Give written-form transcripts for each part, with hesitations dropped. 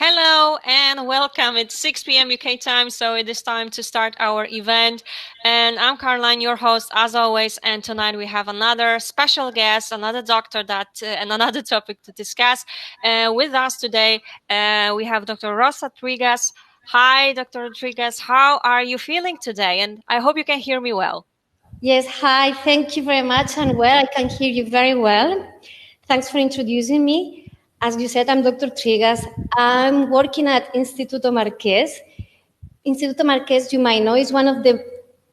Hello and welcome. It's 6 p.m. UK time, so it is time to start our event. And I'm Caroline, your host, as always. And tonight we have another special guest, another doctor and another topic to discuss. With us today, we have Dr. Rosa Trigas. Hi, Dr. Trigas. How are you feeling today? And I hope you can hear me well. Yes, hi. Thank you very much. And well, I can hear you very well. Thanks for introducing me. As you said, I'm Dr. Trigas. I'm working at Instituto Marquès. Instituto Marquès, you might know, is one of the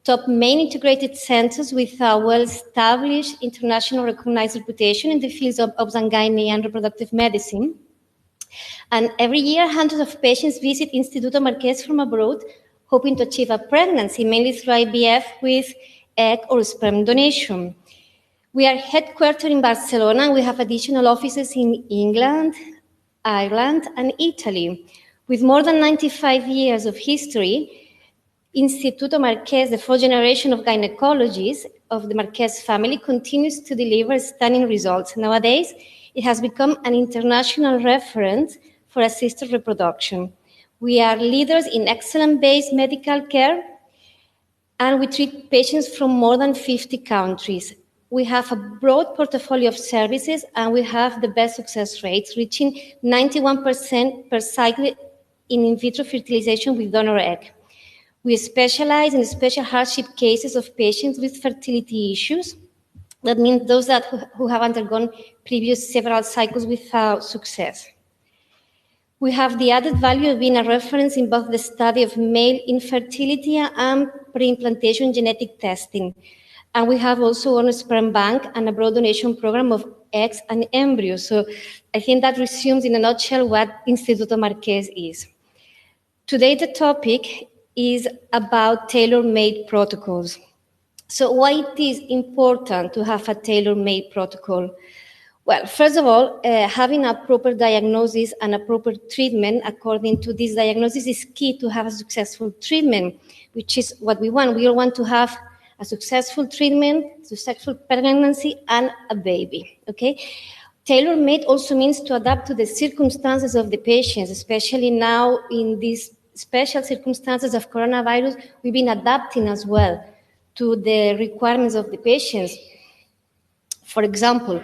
top main integrated centers with a well-established international recognized reputation in the fields of obs-and-gynae and reproductive medicine. And every year, hundreds of patients visit Instituto Marquès from abroad, hoping to achieve a pregnancy, mainly through IVF with egg or sperm donation. We are headquartered in Barcelona, and we have additional offices in England, Ireland, and Italy. With more than 95 years of history, Instituto Marquès, the fourth generation of gynecologists of the Marquès family, continues to deliver stunning results. Nowadays, it has become an international reference for assisted reproduction. We are leaders in excellence-based medical care, and we treat patients from more than 50 countries. We have a broad portfolio of services, and we have the best success rates, reaching 91% per cycle in vitro fertilization with donor egg. We specialize in special hardship cases of patients with fertility issues. That means those who have undergone previous several cycles without success. We have the added value of being a reference in both the study of male infertility and pre-implantation genetic testing. And we have also a sperm bank and a broad donation program of eggs and embryos. So I think that resumes in a nutshell what Instituto Marquès is. Today, the topic is about tailor-made protocols. So why it is important to have a tailor-made protocol? Well, first of all, having a proper diagnosis and a proper treatment according to this diagnosis is key to have a successful treatment, which is what we want. We all want to have a successful treatment, successful pregnancy, and a baby, okay? Tailor-made also means to adapt to the circumstances of the patients, especially now in these special circumstances of coronavirus. We've been adapting as well to the requirements of the patients. For example,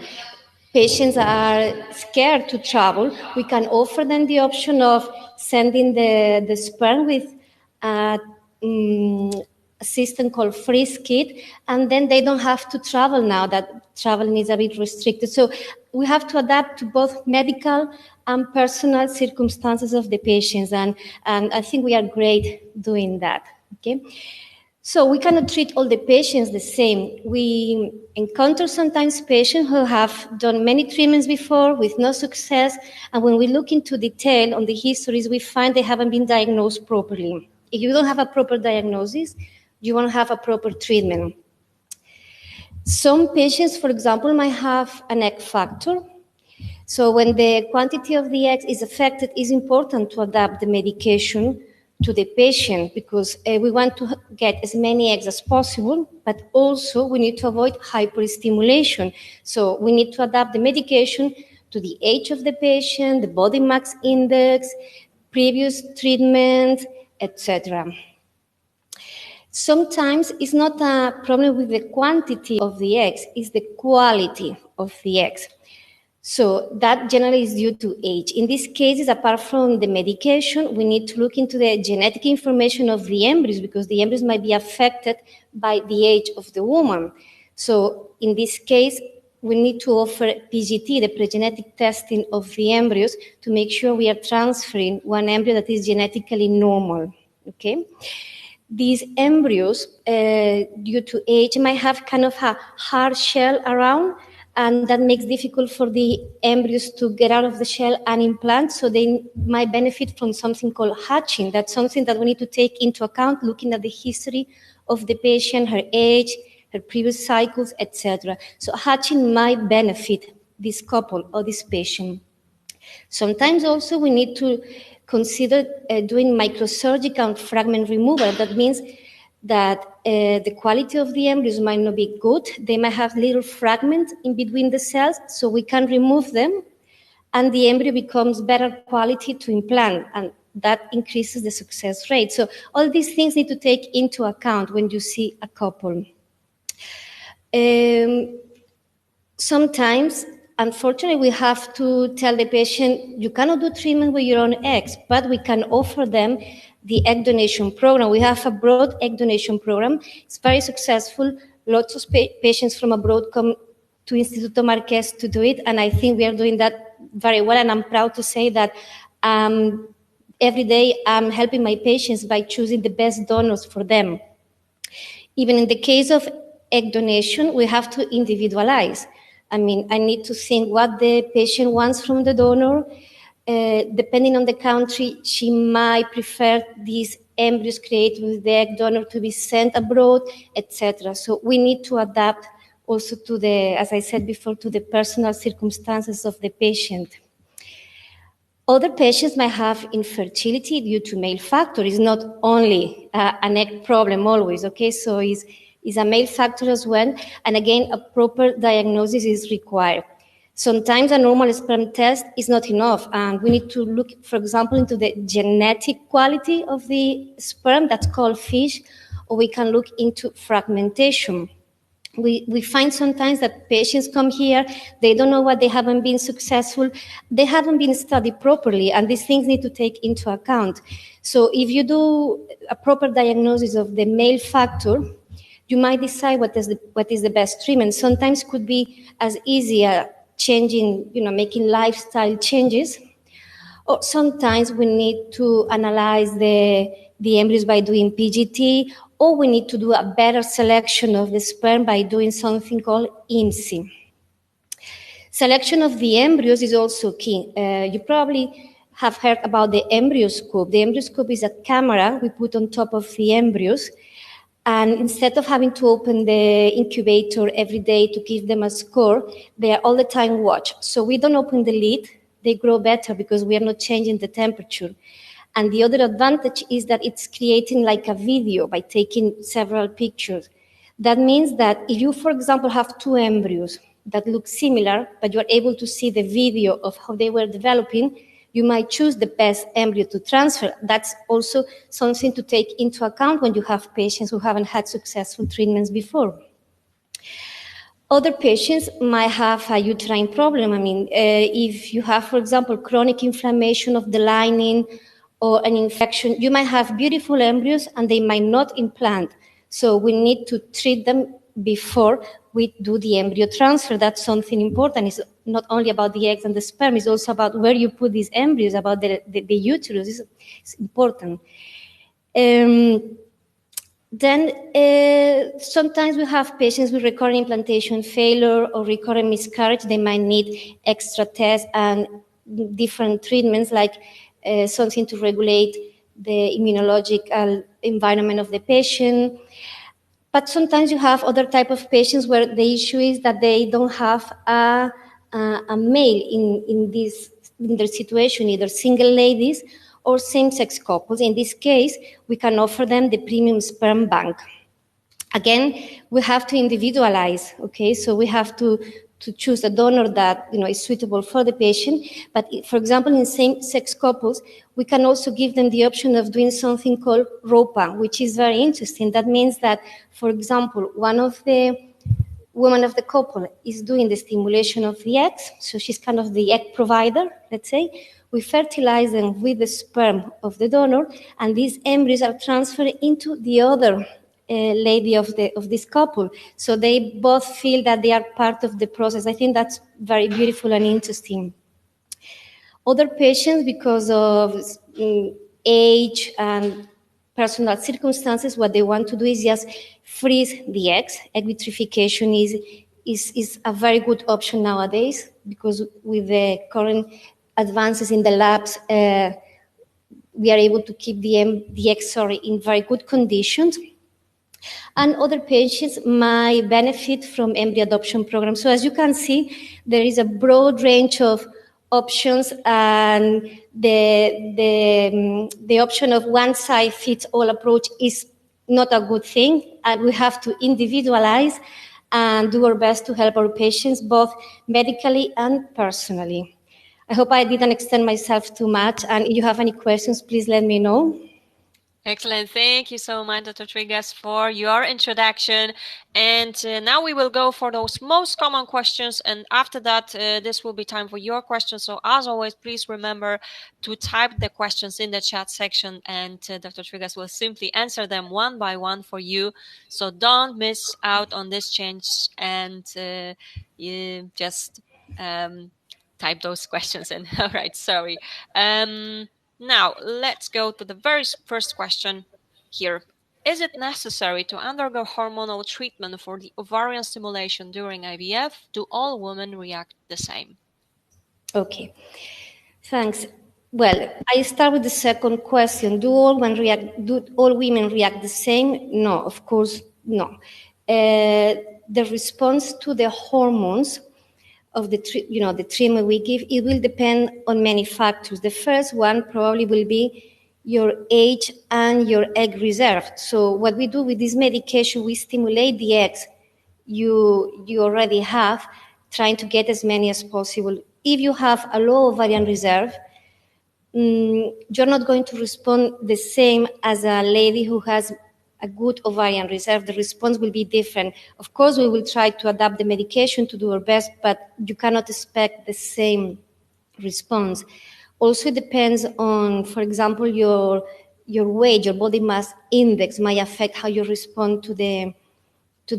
patients are scared to travel. We can offer them the option of sending the sperm with a system called Freeze Kit, and then they don't have to travel now that traveling is a bit restricted. So we have to adapt to both medical and personal circumstances of the patients, and I think we are great doing that, okay? So we cannot treat all the patients the same. We encounter sometimes patients who have done many treatments before with no success, and when we look into detail on the histories, we find they haven't been diagnosed properly. If you don't have a proper diagnosis, you won't have a proper treatment. Some patients, for example, might have an egg factor. So when the quantity of the eggs is affected, it's important to adapt the medication to the patient because we want to get as many eggs as possible, but also we need to avoid hyperstimulation. So we need to adapt the medication to the age of the patient, the body mass index, previous treatment, etc. Sometimes it's not a problem with the quantity of the eggs, it's the quality of the eggs. So that generally is due to age. In these cases, apart from the medication, we need to look into the genetic information of the embryos because the embryos might be affected by the age of the woman. So in this case, we need to offer PGT, the pregenetic testing of the embryos, to make sure we are transferring one embryo that is genetically normal, okay? These embryos, due to age, might have kind of a hard shell around, and that makes it difficult for the embryos to get out of the shell and implant, so they might benefit from something called hatching. That's something that we need to take into account, looking at the history of the patient, her age, her previous cycles, etc. So hatching might benefit this couple or this patient. Sometimes also we need to consider doing microsurgical fragment removal. That means that the quality of the embryos might not be good. They might have little fragments in between the cells, so we can remove them and the embryo becomes better quality to implant, and that increases the success rate. So all these things need to take into account when you see a couple. Sometimes, unfortunately, we have to tell the patient, you cannot do treatment with your own eggs, but we can offer them the egg donation program. We have a broad egg donation program. It's very successful. Lots of patients from abroad come to Instituto Marqués to do it, and I think we are doing that very well, and I'm proud to say that every day I'm helping my patients by choosing the best donors for them. Even in the case of egg donation, we have to individualize. I mean, I need to think what the patient wants from the donor. Depending on the country, she might prefer these embryos created with the egg donor to be sent abroad, etc. So we need to adapt also to the, as I said before, to the personal circumstances of the patient. Other patients might have infertility due to male factor. It's not only an egg problem always, okay? So it's a male factor as well. And again, a proper diagnosis is required. Sometimes a normal sperm test is not enough, and we need to look, for example, into the genetic quality of the sperm, that's called FISH, or we can look into fragmentation. We find sometimes that patients come here, they don't know what, they haven't been successful, they haven't been studied properly, and these things need to take into account. So if you do a proper diagnosis of the male factor, you might decide what is the best treatment. Sometimes could be as easy as changing, making lifestyle changes, or sometimes we need to analyze the embryos by doing PGT, or we need to do a better selection of the sperm by doing something called IMSI. Selection of the embryos is also key. You probably have heard about the embryoscope. The embryoscope is a camera we put on top of the embryos, and instead of having to open the incubator every day to give them a score, they are all the time watched. So we don't open the lid, they grow better because we are not changing the temperature. And the other advantage is that it's creating like a video by taking several pictures. That means that if you, for example, have two embryos that look similar, but you are able to see the video of how they were developing, you might choose the best embryo to transfer. That's also something to take into account when you have patients who haven't had successful treatments before. Other patients might have a uterine problem. I mean, if you have, for example, chronic inflammation of the lining or an infection, you might have beautiful embryos and they might not implant. So we need to treat them before we do the embryo transfer. That's something important. It's not only about the eggs and the sperm, it's also about where you put these embryos, about the uterus. It's important. Then sometimes we have patients with recurrent implantation failure or recurrent miscarriage. They might need extra tests and different treatments, like something to regulate the immunological environment of the patient. But sometimes you have other type of patients where the issue is that they don't have a male in their situation, either single ladies or same-sex couples. In this case, we can offer them the premium sperm bank. Again, we have to individualize, okay? So we have to choose a donor that is suitable for the patient. But for example, in same-sex couples, we can also give them the option of doing something called ROPA, which is very interesting. That means that, for example, one of the women of the couple is doing the stimulation of the eggs, so she's kind of the egg provider, let's say. We fertilize them with the sperm of the donor, and these embryos are transferred into the other lady of this couple. So they both feel that they are part of the process. I think that's very beautiful and interesting. Other patients, because of age and personal circumstances, what they want to do is just freeze the eggs. Egg vitrification is a very good option nowadays, because with the current advances in the labs, we are able to keep the eggs in very good conditions. And other patients might benefit from embryo adoption programs. So as you can see, there is a broad range of options, and the option of one-size-fits-all approach is not a good thing, and we have to individualize and do our best to help our patients both medically and personally. I hope I didn't extend myself too much, and if you have any questions, please let me know. Excellent. Thank you so much, Dr. Trigas, for your introduction. And now we will go for those most common questions. And after that, this will be time for your questions. So as always, please remember to type the questions in the chat section, and Dr. Trigas will simply answer them one by one for you. So don't miss out on this change, and you just type those questions in. All right. Sorry. Now, let's go to the very first question here. Is it necessary to undergo hormonal treatment for the ovarian stimulation during IVF? Do all women react the same? Okay, thanks. Well, I start with the second question. Do all women react the same? No, of course, no. The response to the hormones of the treatment we give, it will depend on many factors. The first one probably will be your age and your egg reserve. So what we do with this medication, we stimulate the eggs you already have, trying to get as many as possible. If you have a low ovarian reserve, you're not going to respond the same as a lady who has a good ovarian reserve. The response will be different. Of course, we will try to adapt the medication to do our best, but you cannot expect the same response. Also, it depends on, for example, your weight, your body mass index might affect how you respond to the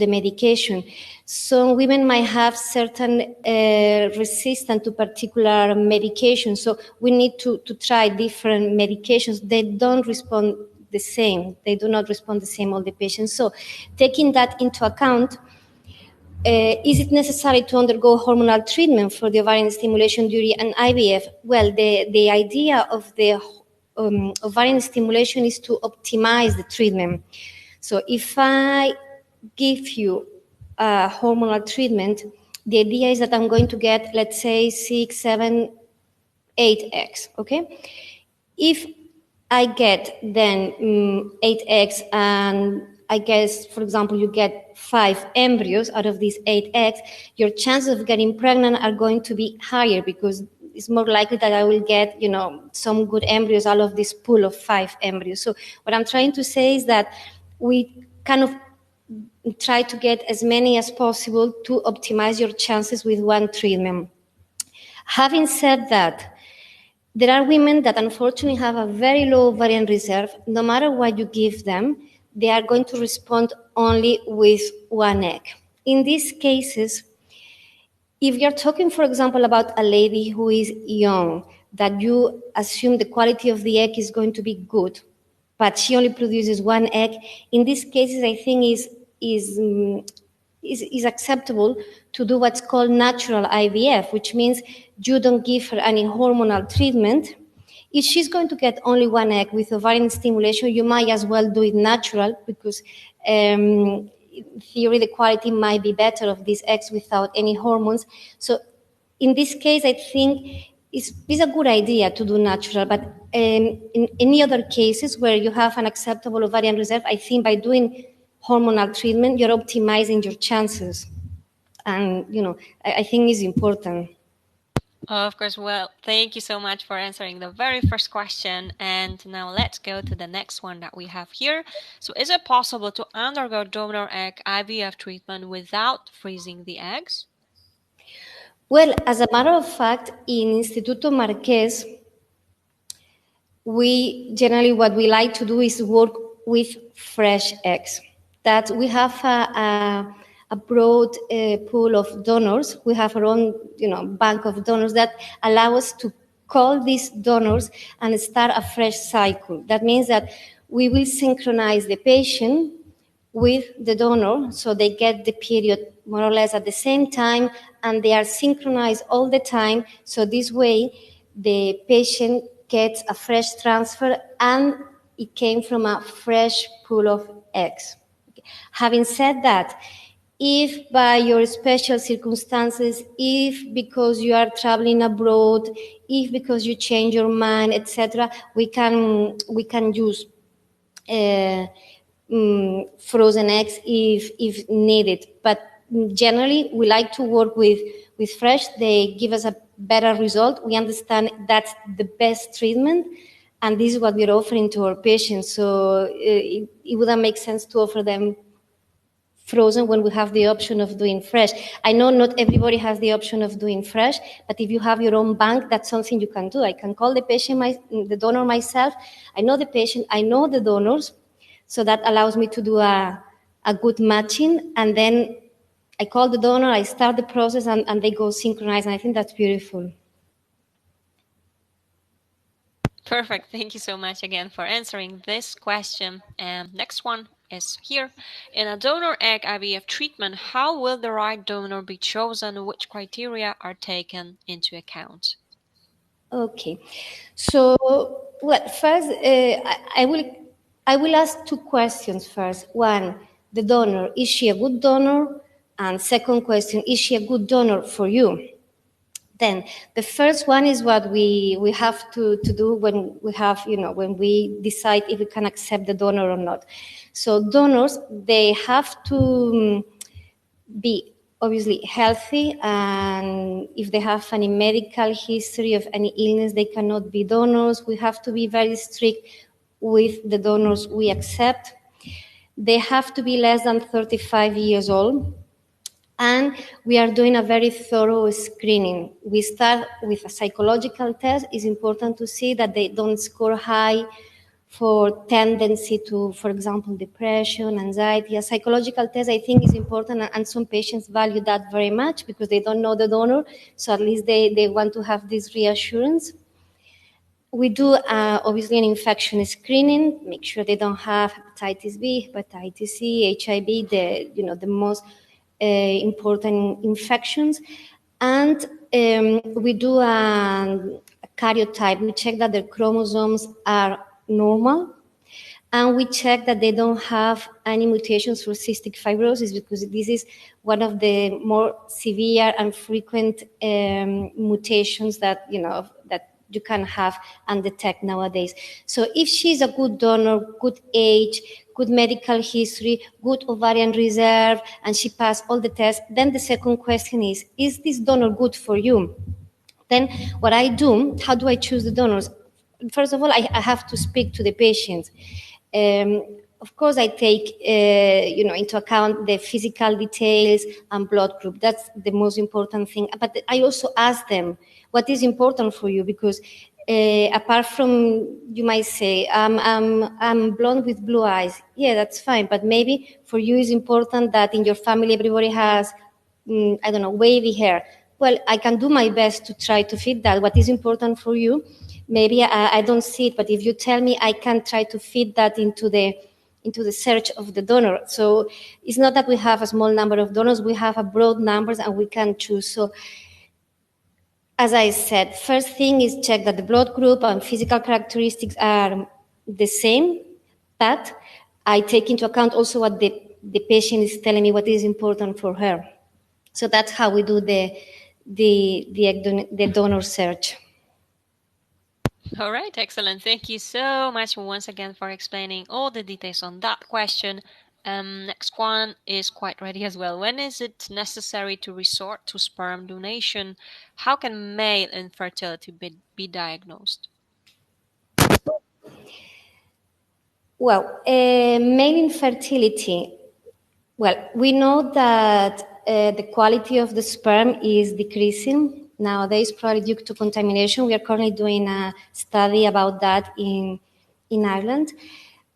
medication. Some women might have certain resistance to particular medications, so we need to try different medications. They don't respond the same. They do not respond the same, all the patients. So taking that into account, is it necessary to undergo hormonal treatment for the ovarian stimulation during an IVF? Well, the idea of the ovarian stimulation is to optimize the treatment. So if I give you a hormonal treatment, the idea is that I'm going to get, let's say, 6, 7, 8 eggs, okay? If I get then 8 eggs, and I guess, for example, you get 5 embryos out of these 8 eggs, your chances of getting pregnant are going to be higher, because it's more likely that I will get, some good embryos out of this pool of 5 embryos. So what I'm trying to say is that we kind of try to get as many as possible to optimize your chances with one treatment. Having said that, there are women that unfortunately have a very low ovarian reserve. No matter what you give them, they are going to respond only with one egg. In these cases, if you're talking, for example, about a lady who is young, that you assume the quality of the egg is going to be good, but she only produces one egg, in these cases, I think is acceptable to do what's called natural IVF, which means you don't give her any hormonal treatment. If she's going to get only one egg with ovarian stimulation, you might as well do it natural, because in theory the quality might be better of these eggs without any hormones. So in this case, I think it's a good idea to do natural, but in any other cases where you have an acceptable ovarian reserve, I think by doing hormonal treatment, you're optimizing your chances. And, I think it's important. Of course. Well, thank you so much for answering the very first question. And now let's go to the next one that we have here. So is it possible to undergo donor egg IVF treatment without freezing the eggs? Well, as a matter of fact, in Instituto Marqués, we generally, what we like to do is work with fresh eggs. That we have a broad pool of donors. We have our own, bank of donors that allow us to call these donors and start a fresh cycle. That means that we will synchronize the patient with the donor, so they get the period more or less at the same time, and they are synchronized all the time. So this way, the patient gets a fresh transfer, and it came from a fresh pool of eggs. Having said that, if by your special circumstances, if because you are traveling abroad, if because you change your mind, etc., we can use frozen eggs if needed. But generally, we like to work with fresh. They give us a better result. We understand that's the best treatment, and this is what we're offering to our patients. So it wouldn't make sense to offer them frozen when we have the option of doing fresh. I know not everybody has the option of doing fresh, but if you have your own bank, that's something you can do. I can call the patient, the donor myself. I know the patient, I know the donors, so that allows me to do a good matching. And then I call the donor, I start the process, and they go synchronized. And I think that's beautiful. Perfect. Thank you so much again for answering this question. And next one is here. In a donor egg IVF treatment, how will the right donor be chosen? Which criteria are taken into account? Okay. So, well, first, I will ask two questions first. One, the donor, is she a good donor? And second question, is she a good donor for you? Then the first one is what we have to do when we have, when we decide if we can accept the donor or not. So donors, they have to be obviously healthy, and if they have any medical history of any illness, they cannot be donors. We have to be very strict with the donors we accept. They have to be less than 35 years old. And we are doing a very thorough screening. We start with a psychological test. It's important to see that they don't score high for tendency to, for example, depression, anxiety. A psychological test, I think, is important, and some patients value that very much because they don't know the donor, so at least they want to have this reassurance. We do obviously an infection screening, make sure they don't have hepatitis B, hepatitis C, HIV, the most important infections. And we do a karyotype. We check that their chromosomes are normal, and we check that they don't have any mutations for cystic fibrosis, because this is one of the more severe and frequent mutations that you can have and detect nowadays. So if she's a good donor, good age, good medical history, good ovarian reserve, and she passed all the tests, then the second question is this donor good for you? Then what I do, how do I choose the donors? First of all, I have to speak to the patient. Of course, I take into account the physical details and blood group. That's the most important thing. But I also ask them, what is important for you? Because apart from, you might say, I'm blonde with blue eyes. Yeah, that's fine. But maybe for you it's important that in your family everybody has, I don't know, wavy hair. Well, I can do my best to try to fit that. What is important for you? Maybe I don't see it, but if you tell me, I can try to fit that into the search of the donor. So it's not that we have a small number of donors, we have a broad numbers and we can choose. So as I said, first thing is check that the blood group and physical characteristics are the same, but I take into account also what the patient is telling me, what is important for her. So that's how we do the donor search. All right, excellent. Thank you so much once again for explaining all the details on that question. Next one is quite ready as well. When is it necessary to resort to sperm donation? How can male infertility be diagnosed? Well, male infertility. Well, we know that the quality of the sperm is decreasing nowadays, probably due to contamination. We are currently doing a study about that in Ireland.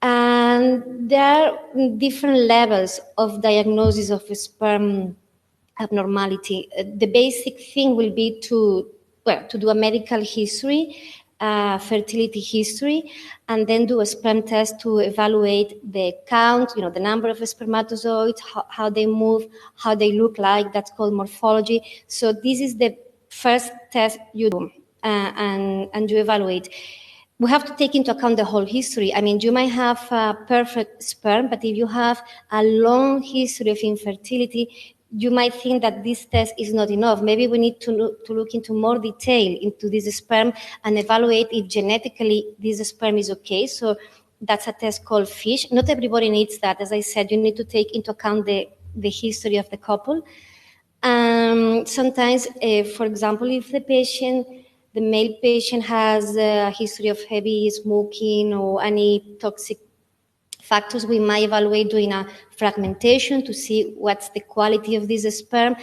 And there are different levels of diagnosis of sperm abnormality. The basic thing will be to do a medical history, fertility history, and then do a sperm test to evaluate the count, the number of spermatozoids, how they move, how they look like. That's called morphology. So this is the first test you do, and you evaluate. We have to take into account the whole history. I mean, you might have a perfect sperm, but if you have a long history of infertility, you might think that this test is not enough. Maybe we need to look into more detail into this sperm and evaluate if genetically this sperm is okay. So that's a test called FISH. Not everybody needs that. As I said, you need to take into account the the history of the couple. Sometimes, for example, if the male patient has a history of heavy smoking or any toxic factors, we might evaluate doing a fragmentation to see what's the quality of this sperm.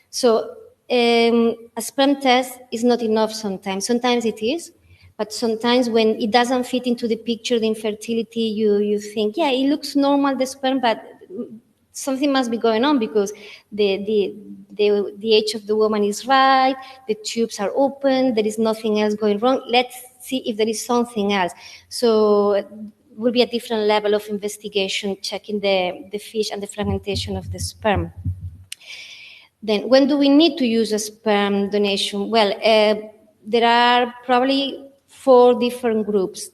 So a sperm test is not enough sometimes. Sometimes it is, but sometimes when it doesn't fit into the picture, the infertility, you think, yeah, it looks normal, the sperm, but something must be going on because the age of the woman is right, the tubes are open, there is nothing else going wrong. Let's see if there is something else. So it will be a different level of investigation, checking the fish and the fragmentation of the sperm. Then, when do we need to use a sperm donation? Well, there are probably 4 different groups.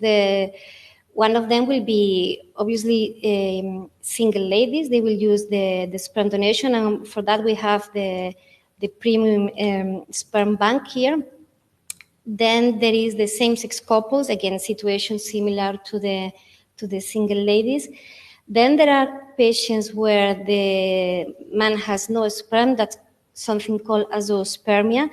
One of them will be obviously single ladies. They will use the sperm donation, and for that we have the premium sperm bank here. Then there is the same-sex couples, again, situations similar to the single ladies. Then there are patients where the man has no sperm, that's something called azoospermia.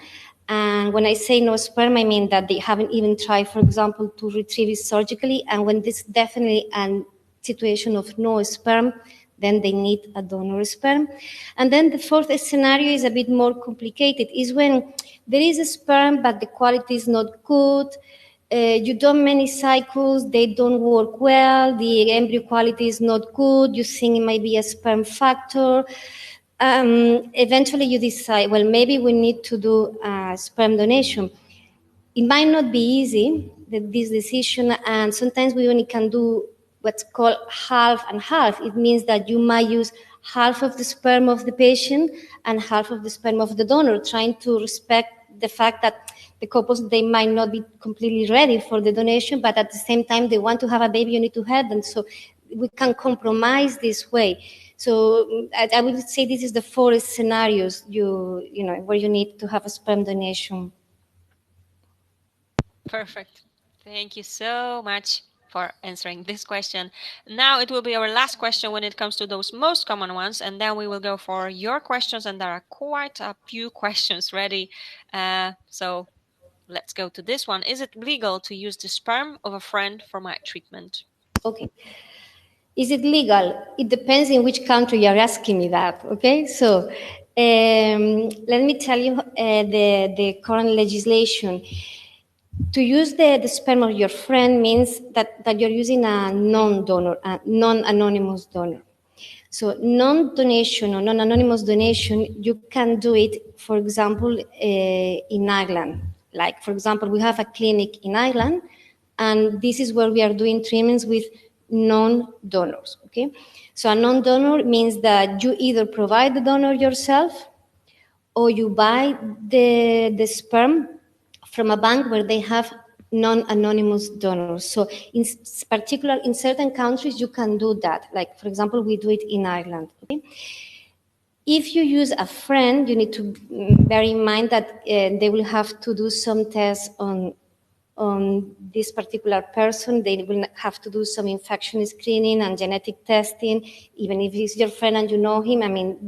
And when I say no sperm, I mean that they haven't even tried, for example, to retrieve it surgically. And when this is definitely a situation of no sperm, then they need a donor sperm. And then the 4th scenario is a bit more complicated, is when there is a sperm, but the quality is not good. You do many cycles, they don't work well, the embryo quality is not good, you think it might be a sperm factor. Eventually you decide, well, maybe we need to do a sperm donation. It might not be easy, this decision, and sometimes we only can do what's called half and half. It means that you might use half of the sperm of the patient and half of the sperm of the donor, trying to respect the fact that the couples, they might not be completely ready for the donation, but at the same time, they want to have a baby, you need to have them. So we can compromise this way. So I would say this is the 4 scenarios where you need to have a sperm donation. Perfect. Thank you so much for answering this question. Now it will be our last question when it comes to those most common ones, and then we will go for your questions, and there are quite a few questions ready. So let's go to this one. Is it legal to use the sperm of a friend for my treatment? Okay. Is it legal? It depends in which country you're asking me that, okay? So let me tell you the current legislation. To use the sperm of your friend means that you're using a non-donor, a non-anonymous donor. So non-donation or non-anonymous donation, you can do it, for example, in Ireland. Like, for example, we have a clinic in Ireland, and this is where we are doing treatments with non-donors, okay? So a non-donor means that you either provide the donor yourself or you buy the sperm from a bank where they have non-anonymous donors. So in particular, in certain countries, you can do that. Like, for example, we do it in Ireland. Okay? If you use a friend, you need to bear in mind that they will have to do some tests on this particular person. They will have to do some infection screening and genetic testing. Even if he's your friend and you know him, I mean,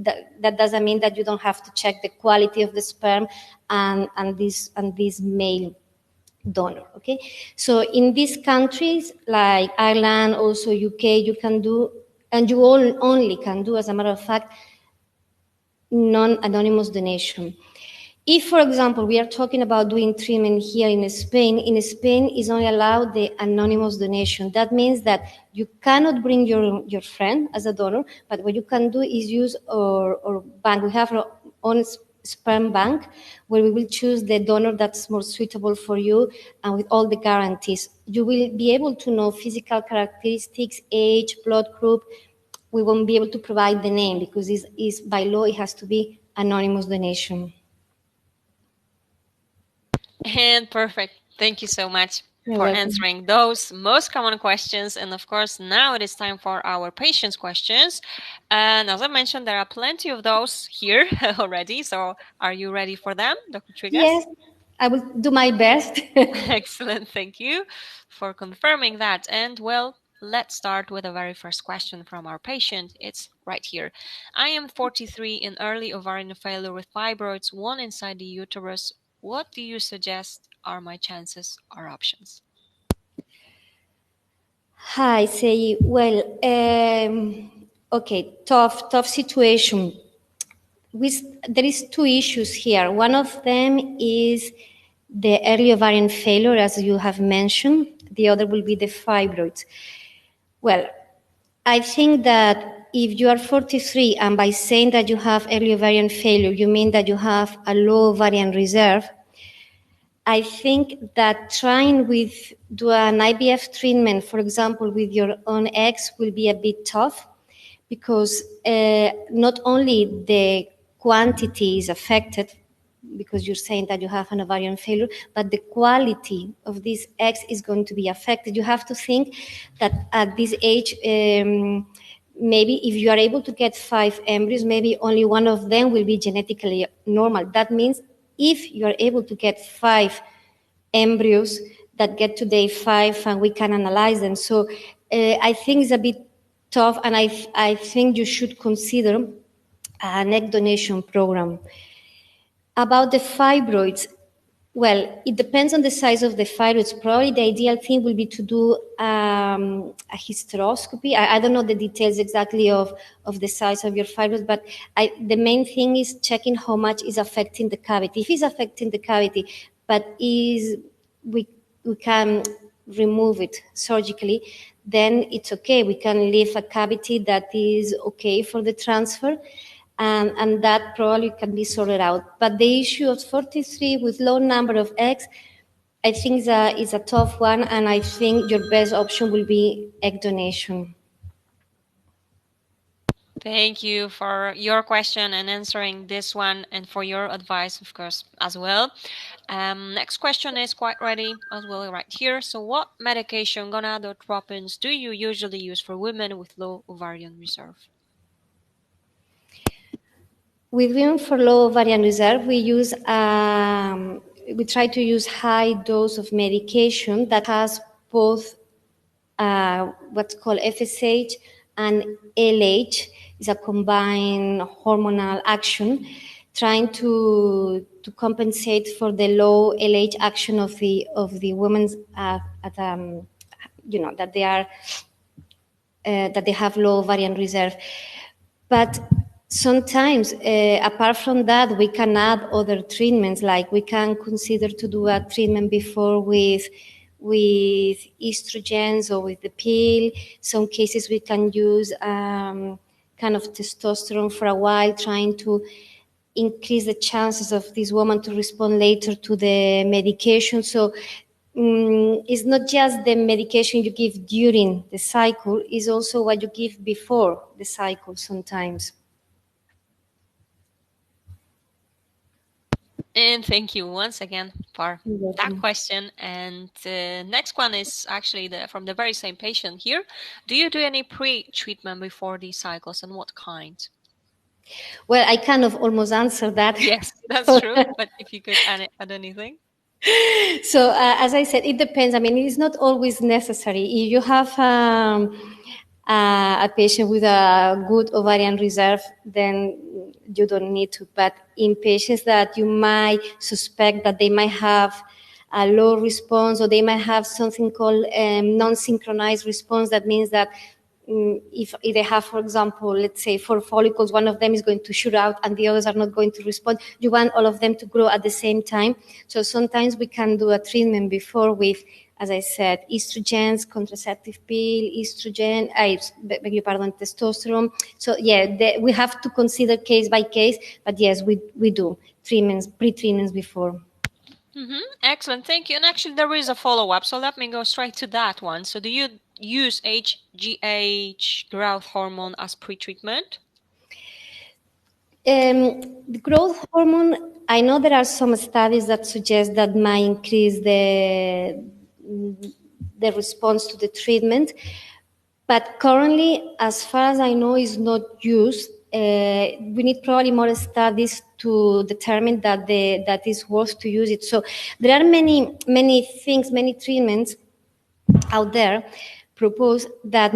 that doesn't mean that you don't have to check the quality of the sperm and this male donor, okay? So in these countries, like Ireland, also UK, you can do, and you all only can do, as a matter of fact, non-anonymous donation. If, for example, we are talking about doing treatment here in Spain is only allowed the anonymous donation. That means that you cannot bring your friend as a donor, but what you can do is use our bank. We have our own sperm bank where we will choose the donor that's more suitable for you and with all the guarantees. You will be able to know physical characteristics, age, blood group. We won't be able to provide the name because is by law it has to be anonymous donation. And perfect. Thank you so much You're for welcome. answering those most common questions. And of course, now it is time for our patients' questions. And as I mentioned, there are plenty of those here already. So are you ready for them, Dr. Trigas? Yes, I will do my best. Excellent. Thank you for confirming that. And well, let's start with the very first question from our patient. It's right here. I am 43 in early ovarian failure with fibroids, one inside the uterus. What do you suggest are my chances or options? Hi, say, well, okay, tough situation. There is two issues here. One of them is the early ovarian failure, as you have mentioned. The other will be the fibroids. Well, I think that if you are 43 and by saying that you have early ovarian failure, you mean that you have a low ovarian reserve, I think that trying with do an IVF treatment, for example, with your own eggs will be a bit tough because not only the quantity is affected because you're saying that you have an ovarian failure, but the quality of these eggs is going to be affected. You have to think that at this age, maybe if you are able to get 5 embryos, maybe only one of them will be genetically normal. That means if you are able to get 5 embryos that get to day 5 and we can analyze them. So I think it's a bit tough, and I think you should consider an egg donation program. About the fibroids, well, it depends on the size of the fibroids. Probably the ideal thing will be to do a hysteroscopy. I don't know the details exactly of the size of your fibroids, but the main thing is checking how much is affecting the cavity. If it's affecting the cavity, but we can remove it surgically, then it's okay. We can leave a cavity that is okay for the transfer, and that probably can be sorted out. But the issue of 43 with low number of eggs, I think is a tough one, and I think your best option will be egg donation. Thank you for your question and answering this one, and for your advice, of course, as well. Next question is quite ready as well right here. So what medication, gonadotropins, do you usually use for women with low ovarian reserve? With women for low ovarian reserve, we try to use high dose of medication that has both what's called FSH and LH. Is a combined hormonal action, trying to compensate for the low LH action of the women that they are that they have low ovarian reserve. But sometimes, apart from that, we can add other treatments. Like we can consider to do a treatment before with estrogens or with the pill. Some cases we can use kind of testosterone for a while, trying to increase the chances of this woman to respond later to the medication. So it's not just the medication you give during the cycle, it's also what you give before the cycle sometimes. And thank you once again for that question. And the next one is actually from the very same patient here. Do you do any pre-treatment before these cycles, and what kind? Well, I kind of almost answered that. Yes, that's true. But if you could add anything. So, as I said, it depends. I mean, it's not always necessary. If you have a patient with a good ovarian reserve, then you don't need to. But in patients that you might suspect that they might have a low response, or they might have something called non-synchronized response, that means that if they have, for example, let's say 4 follicles, one of them is going to shoot out and the others are not going to respond. You want all of them to grow at the same time. So sometimes we can do a treatment before with, as I said, estrogens, contraceptive pill, testosterone. So yeah, we have to consider case by case, but yes, we do treatments, pre-treatments before. Excellent, thank you. And actually there is a follow-up, so let me go straight to that one. So do you use HGH, growth hormone, as pre-treatment? The growth hormone, I know there are some studies that suggest that might increase the response to the treatment, but currently, as far as I know, is not used. We need probably more studies to determine that is worth to use it. So there are many things, many treatments out there, propose that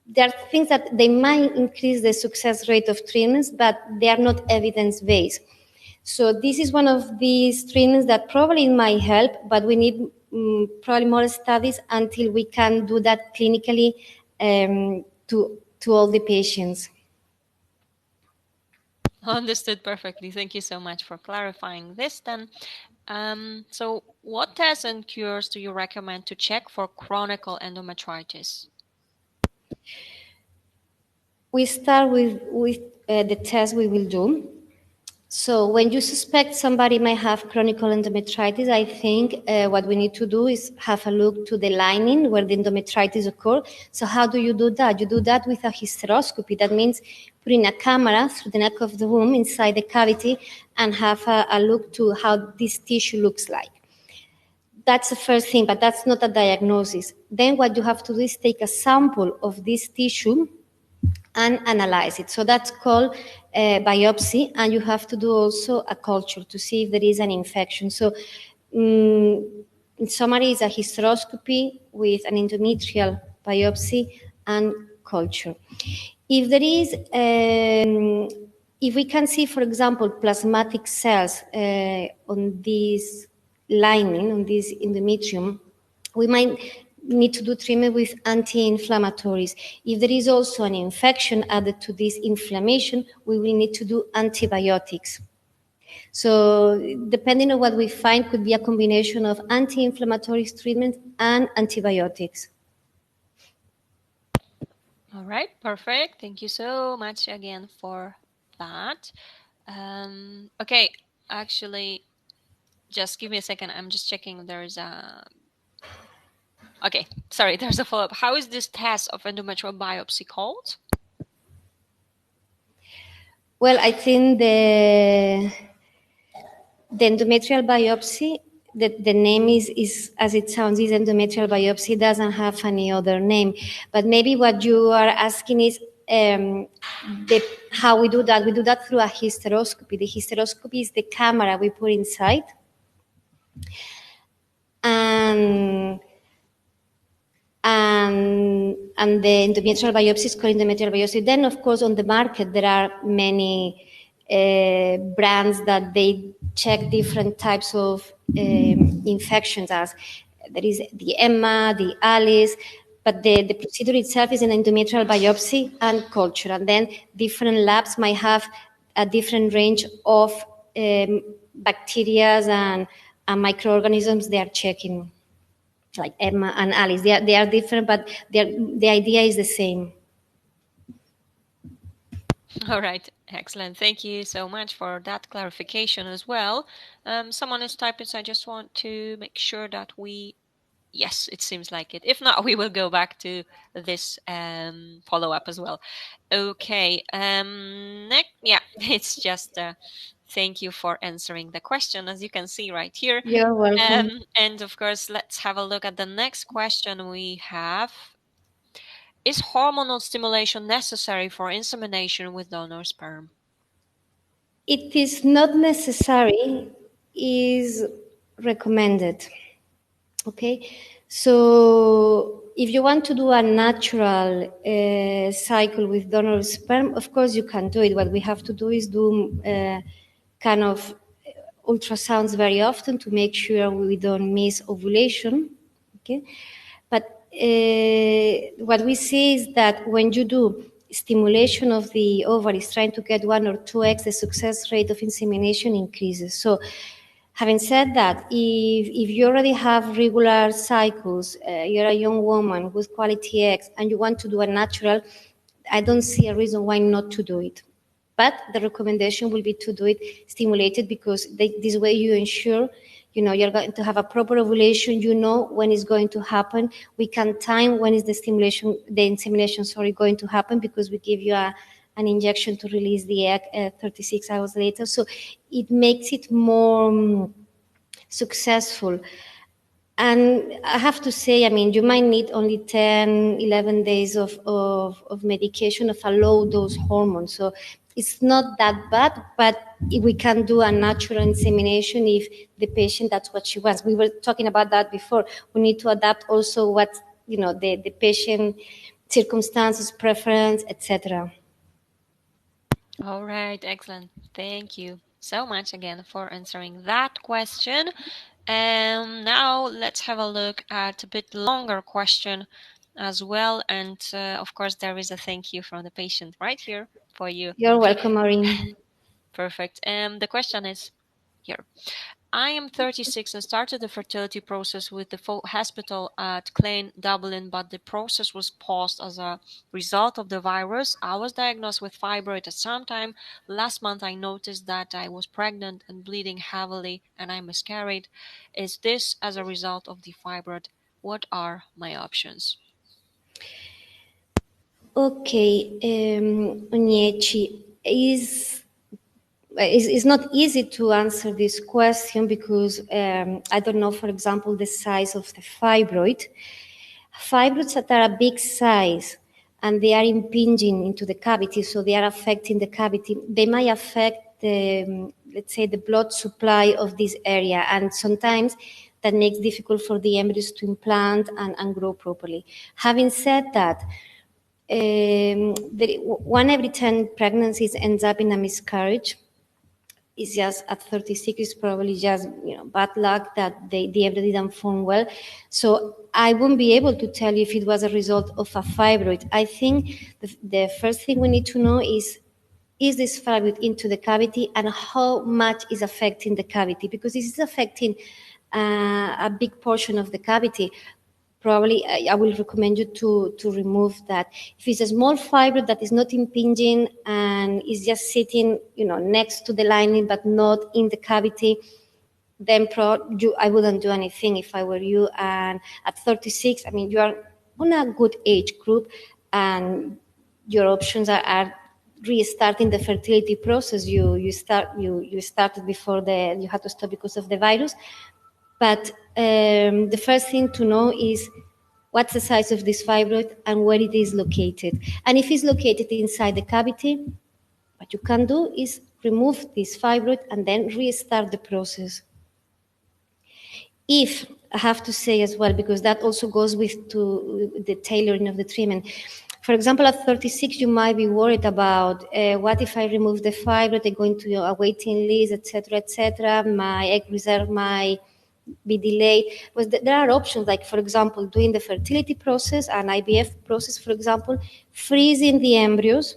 there are things that they might increase the success rate of treatments, but they are not evidence-based. So this is one of these treatments that probably might help, but we need probably more studies until we can do that clinically to all the patients. Understood perfectly. Thank you so much for clarifying this then. So what tests and cures do you recommend to check for chronic endometritis? We start with the test we will do. So when you suspect somebody might have chronic endometritis, I think what we need to do is have a look to the lining where the endometritis occurs. So how do you do that? You do that with a hysteroscopy. That means putting a camera through the neck of the womb inside the cavity and have a look to how this tissue looks like. That's the first thing, but that's not a diagnosis. Then what you have to do is take a sample of this tissue and analyze it. So that's called biopsy, and you have to do also a culture to see if there is an infection. So in summary, it's a hysteroscopy with an endometrial biopsy and culture. If there is, if we can see, for example, plasmatic cells on this lining, on this endometrium, we might need to do treatment with anti-inflammatories. If there is also an infection added to this inflammation, we will need to do antibiotics. So depending on what we find, could be a combination of anti-inflammatory treatment and antibiotics. All right, perfect. Thank you so much again for that. Okay, actually, just give me a second. I'm just checking. There's a... Okay, sorry, there's a follow-up. How is this test of endometrial biopsy called? Well, I think the endometrial biopsy, the name is as it sounds, is endometrial biopsy, doesn't have any other name. But maybe what you are asking is how we do that. We do that through a hysteroscopy. The hysteroscopy is the camera we put inside. And the endometrial biopsy is called endometrial biopsy. Then, of course, on the market, there are many brands that they check different types of infections as. There is the Emma, the Alice, but the procedure itself is an endometrial biopsy and culture. And then different labs might have a different range of bacteria and microorganisms they are checking, like Emma and Alice. They are different, but the idea is the same. All right, excellent. Thank you so much for that clarification as well. Someone is typing, so I just want to make sure that we... Yes, it seems like it. If not, we will go back to this follow-up as well. Okay, next, yeah, it's just... thank you for answering the question, as you can see right here. You're welcome. And of course, let's have a look at the next question we have. Is hormonal stimulation necessary for insemination with donor sperm? It is not necessary, is recommended. Okay, so if you want to do a natural cycle with donor sperm, of course you can do it. What we have to do is do kind of ultrasounds very often to make sure we don't miss ovulation. Okay, but what we see is that when you do stimulation of the ovaries, trying to get 1 or 2x, the success rate of insemination increases. So having said that, if you already have regular cycles, you're a young woman with quality eggs, and you want to do a natural, I don't see a reason why not to do it. But the recommendation will be to do it stimulated, because this way you ensure, you're going to have a proper ovulation. You know when it's going to happen. We can time when is the insemination, going to happen, because we give you an injection to release the egg 36 hours later. So it makes it more successful. And I have to say, you might need only 10, 11 days of medication of a low dose hormone. So it's not that bad, but we can do a natural insemination if the patient, that's what she wants. We were talking about that before. We need to adapt also what, the patient circumstances, preference, etc. All right, excellent. Thank you so much again for answering that question. And now let's have a look at a bit longer question as well. And of course, there is a thank you from the patient right here for you. You're welcome, Maureen. Perfect. And the question is here. I am 36 and started the fertility process with the hospital at Klein, Dublin, but the process was paused as a result of the virus. I was diagnosed with fibroid at some time. Last month, I noticed that I was pregnant and bleeding heavily, and I miscarried. Is this as a result of the fibroid? What are my options? Okay, Onyeci, it's not easy to answer this question because I don't know, for example, the size of the fibroid. Fibroids that are a big size and they are impinging into the cavity, so they are affecting the cavity. They might affect the, let's say, the blood supply of this area, and sometimes that makes difficult for the embryos to implant and grow properly. Having said that, one every 10 pregnancies ends up in a miscarriage. It's just at 36, it's probably just bad luck that the embryo didn't form well. So I won't be able to tell you if it was a result of a fibroid. I think the first thing we need to know is this fibroid into the cavity and how much is affecting the cavity, because this is affecting a big portion of the cavity. Probably I will recommend you to remove that. If it's a small fiber that is not impinging and is just sitting, next to the lining but not in the cavity, then I wouldn't do anything if I were you. And at 36, I mean, you are on a good age group, and your options are restarting the fertility process. You started before you had to stop because of the virus. But the first thing to know is what's the size of this fibroid and where it is located. And if it's located inside the cavity, what you can do is remove this fibroid and then restart the process. If, I have to say as well, because that also goes with the tailoring of the treatment. For example, at 36, you might be worried about what if I remove the fibroid, they're going to a waiting list, etc., my egg reserve might be delayed. But there are options like, for example, doing the fertility process, an IVF process, for example, freezing the embryos,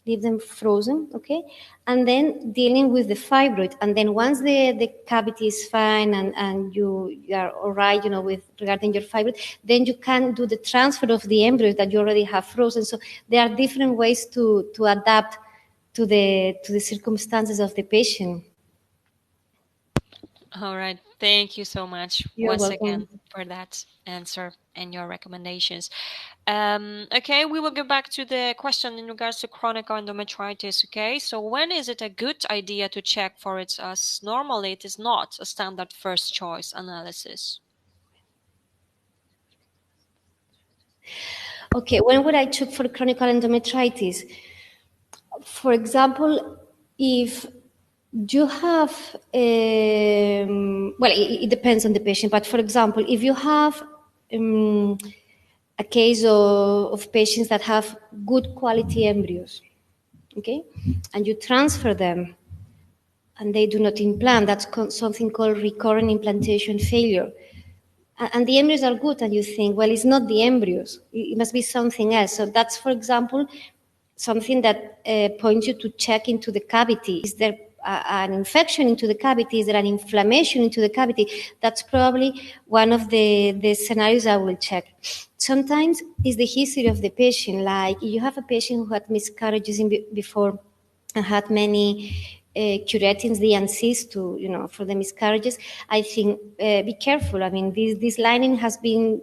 leave them frozen, okay? And then dealing with the fibroid. And then once the cavity is fine and you are all right, with regarding your fibroid, then you can do the transfer of the embryos that you already have frozen. So there are different ways to adapt to the circumstances of the patient. All right. Thank you so much You're once welcome. again for that answer and your recommendations. Okay, we will go back to the question in regards to chronic endometritis. Okay, so when is it a good idea to check for it, as normally it is not a standard first choice analysis? Okay, when would I check for chronic endometritis? For example, if you have, well, it depends on the patient, but for example, if you have a case of patients that have good quality embryos, okay, and you transfer them and they do not implant, that's something called recurrent implantation failure. And the embryos are good, and you think, well, it's not the embryos, it must be something else. So that's, for example, something that points you to check into the cavity. Is there an infection into the cavity? Is there an inflammation into the cavity? That's probably one of the scenarios I will check. Sometimes it's the history of the patient. Like you have a patient who had miscarriages before and had many curetins, the NCs for the miscarriages. I think be careful. I mean, this lining has been,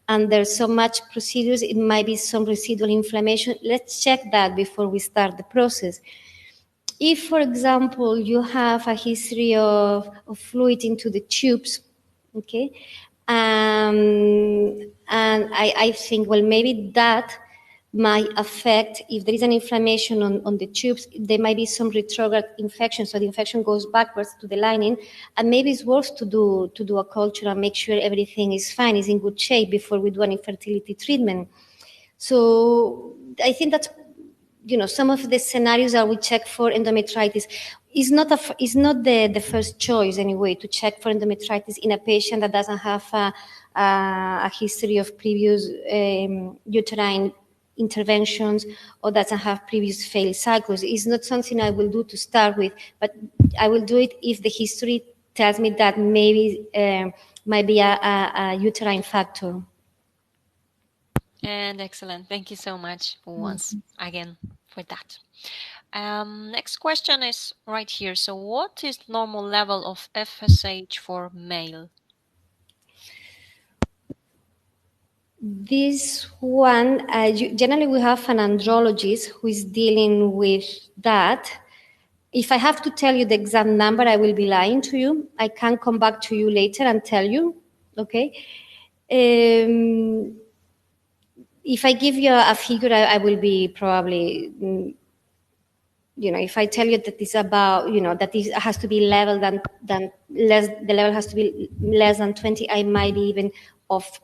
under so much procedures, it might be some residual inflammation. Let's check that before we start the process. If, for example, you have a history of fluid into the tubes, okay, and I think, well, maybe that might affect, if there is an inflammation on the tubes, there might be some retrograde infection, so the infection goes backwards to the lining, and maybe it's worth to do a culture and make sure everything is fine, is in good shape before we do an infertility treatment. So I think that's, some of the scenarios that we check for endometritis is not the first choice anyway, to check for endometritis in a patient that doesn't have a history of previous uterine interventions or doesn't have previous failed cycles. It's not something I will do to start with, but I will do it if the history tells me that maybe might be a uterine factor. And excellent. Thank you so much once again for that. Next question is right here. So what is normal level of FSH for male? This one, generally we have an andrologist who is dealing with that. If I have to tell you the exact number, I will be lying to you. I can come back to you later and tell you, okay? If I give you a figure, I will be probably, if I tell you that it's about, that it has to be level than less, the level has to be less than 20, I might be even off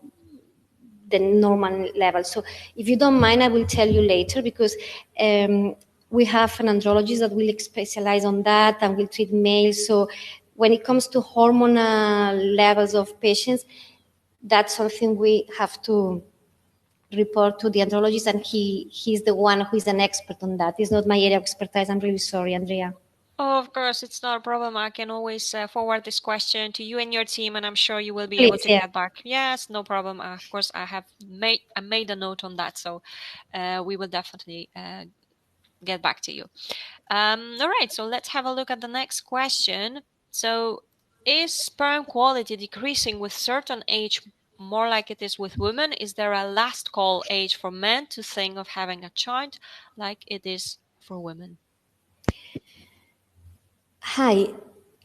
the normal level. So if you don't mind, I will tell you later, because we have an andrologist that will specialize on that and will treat males. So when it comes to hormonal levels of patients, that's something we have to report to the andrologist, and he's the one who is an expert on that. It's not my area of expertise. I'm really sorry, Andrea. Oh, of course, it's not a problem. I can always forward this question to you and your team, and I'm sure you will be able to get back. Yes, no problem. Of course, I made a note on that, so we will definitely get back to you. All right, so let's have a look at the next question. So, is sperm quality decreasing with certain age, more like it is with women? Is there a last call age for men to think of having a child, like it is for women? Hi.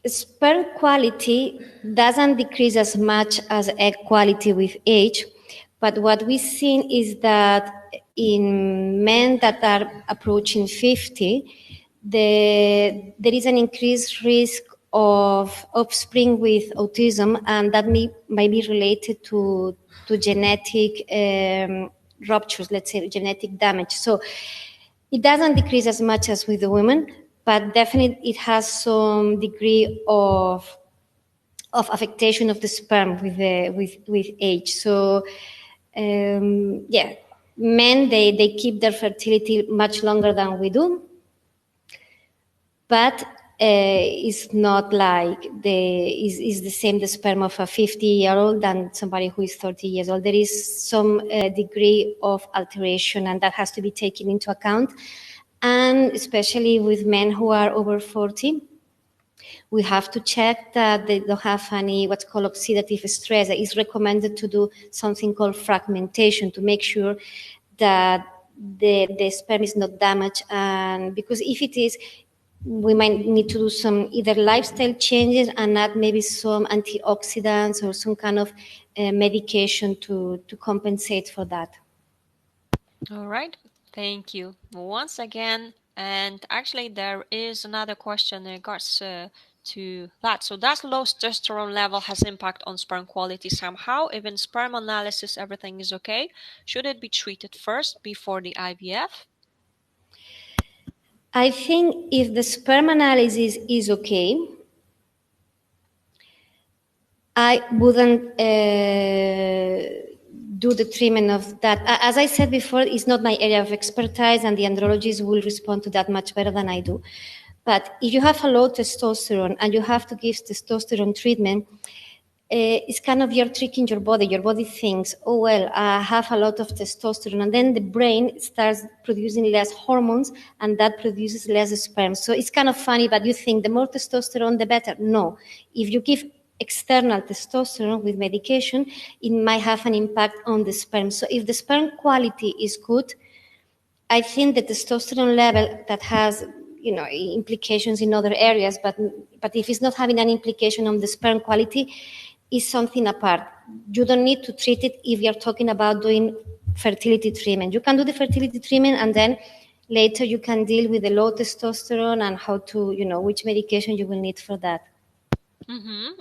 Sperm quality doesn't decrease as much as egg quality with age, but what we've seen is that in men that are approaching 50, there is an increased risk of offspring with autism, and that might be related to genetic ruptures, let's say genetic damage. So it doesn't decrease as much as with the women, but definitely it has some degree of affectation of the sperm with age. So men they keep their fertility much longer than we do, but it's not like is the same the sperm of a 50-year-old than somebody who is 30 years old. There is some degree of alteration, and that has to be taken into account. And especially with men who are over 40, we have to check that they don't have any what's called oxidative stress. It is recommended to do something called fragmentation to make sure that the sperm is not damaged. And because if it is, we might need to do some either lifestyle changes and add maybe some antioxidants or some kind of medication to compensate for that. All right. Thank you once again. And actually, there is another question in regards to that. So does low testosterone level has impact on sperm quality somehow? Even sperm analysis, everything is okay. Should it be treated first before the IVF? I think if the sperm analysis is okay, I wouldn't do the treatment of that. As I said before, it's not my area of expertise, and the andrologist will respond to that much better than I do. But if you have a low testosterone and you have to give testosterone treatment, it's kind of you're tricking your body. Your body thinks, oh, well, I have a lot of testosterone. And then the brain starts producing less hormones, and that produces less sperm. So it's kind of funny, but you think the more testosterone, the better. No. If you give external testosterone with medication, it might have an impact on the sperm. So if the sperm quality is good, I think the testosterone level that has implications in other areas, but if it's not having an implication on the sperm quality, is something apart. You don't need to treat it if you're talking about doing fertility treatment. You can do the fertility treatment, and then later you can deal with the low testosterone and how to, which medication you will need for that.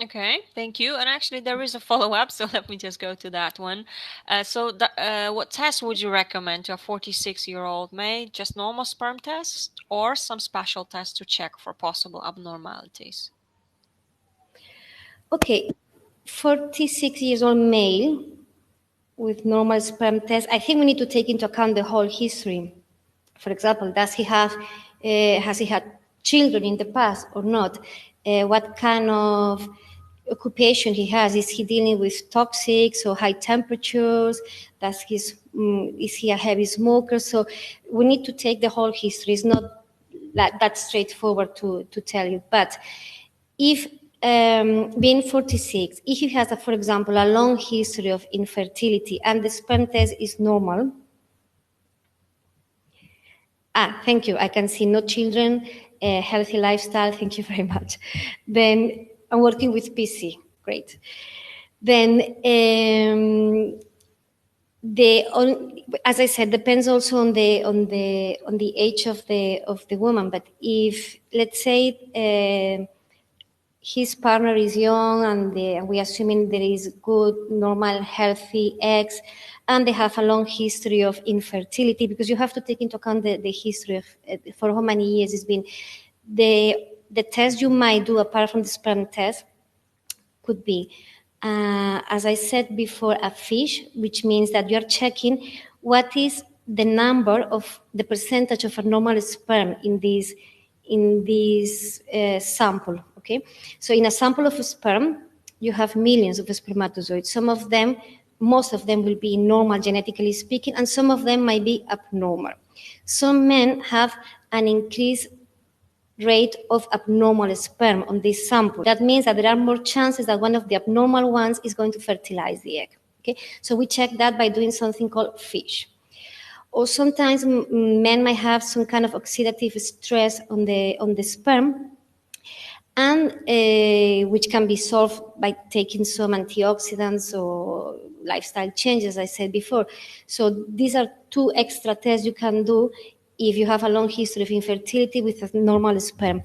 Okay, thank you. And actually, there is a follow-up, so let me just go to that one. What test would you recommend to a 46-year-old male? Just normal sperm test or some special tests to check for possible abnormalities? Okay, 46 years old male with normal sperm test. I think we need to take into account the whole history. For example, has he had children in the past or not? What kind of occupation he has? Is he dealing with toxics or high temperatures? Is he a heavy smoker? So we need to take the whole history. It's not that straightforward to tell you. But if being 46, if he has, for example, a long history of infertility and the sperm test is normal, thank you. I can see no children, healthy lifestyle. Thank you very much. Then I'm working with PC. Great. Then as I said, depends also on the age of the woman. But if, let's say, his partner is young and we assuming there is good, normal, healthy eggs, and they have a long history of infertility, because you have to take into account the history of for how many years it's been. The test you might do apart from the sperm test could be, as I said before, a FISH, which means that you're checking what is the number of the percentage of a normal sperm in this sample. Okay, so in a sample of sperm, you have millions of spermatozoids. Most of them will be normal genetically speaking, and some of them might be abnormal. Some men have an increased rate of abnormal sperm on this sample. That means that there are more chances that one of the abnormal ones is going to fertilize the egg. Okay, so we check that by doing something called FISH. Or sometimes men might have some kind of oxidative stress on the sperm, and which can be solved by taking some antioxidants or lifestyle changes, I said before. So these are two extra tests you can do if you have a long history of infertility with a normal sperm.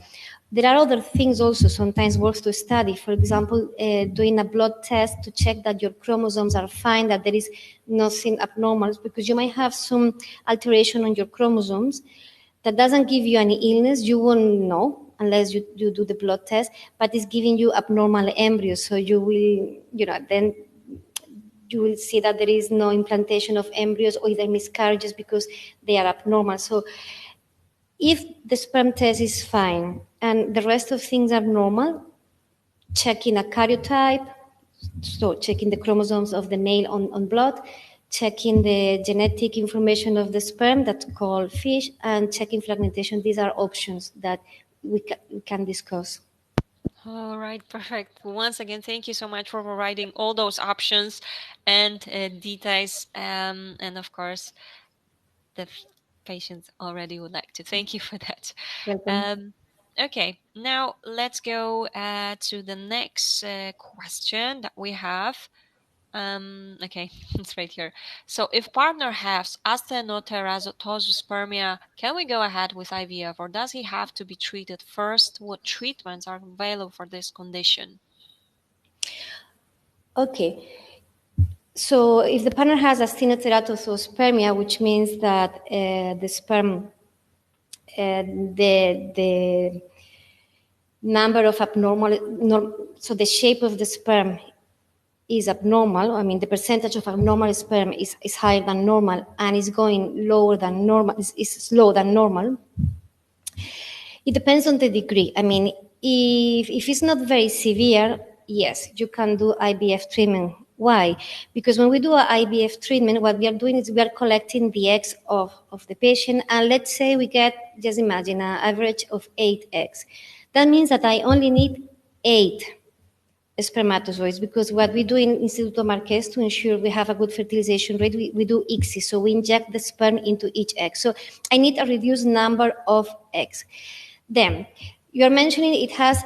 There are other things also sometimes worth to study. For example, doing a blood test to check that your chromosomes are fine, that there is nothing abnormal, because you might have some alteration on your chromosomes that doesn't give you any illness. You won't know unless you do the blood test, but it's giving you abnormal embryos. So you will, then you will see that there is no implantation of embryos or either miscarriages because they are abnormal. So if the sperm test is fine and the rest of things are normal, checking a karyotype, so checking the chromosomes of the male on blood, checking the genetic information of the sperm, that's called FISH, and checking fragmentation. These are options that we can discuss. All right, perfect. Once again, thank you so much for providing all those options and details. And of course, the patients already would like to thank you for that. Welcome. Okay, now let's go to the next question that we have. Okay, it's right here. So if partner has astenoteratospermia, can we go ahead with IVF, or does he have to be treated first? What treatments are available for this condition? Okay. So if the partner has astenoteratospermia, which means that the sperm, the number of so the shape of the sperm is abnormal. I mean, the percentage of abnormal sperm is higher than normal and is going lower than normal, is slow than normal. It depends on the degree. I mean, if it's not very severe, yes, you can do IVF treatment. Why? Because when we do an IVF treatment, what we are doing is we are collecting the eggs of the patient, and let's say we get, just imagine, an average of 8 eggs. That means that I only need 8 spermatozoids, because what we do in Instituto Marqués to ensure we have a good fertilization rate, we do ICSI, so we inject the sperm into each egg. So I need a reduced number of eggs. Then, you're mentioning it has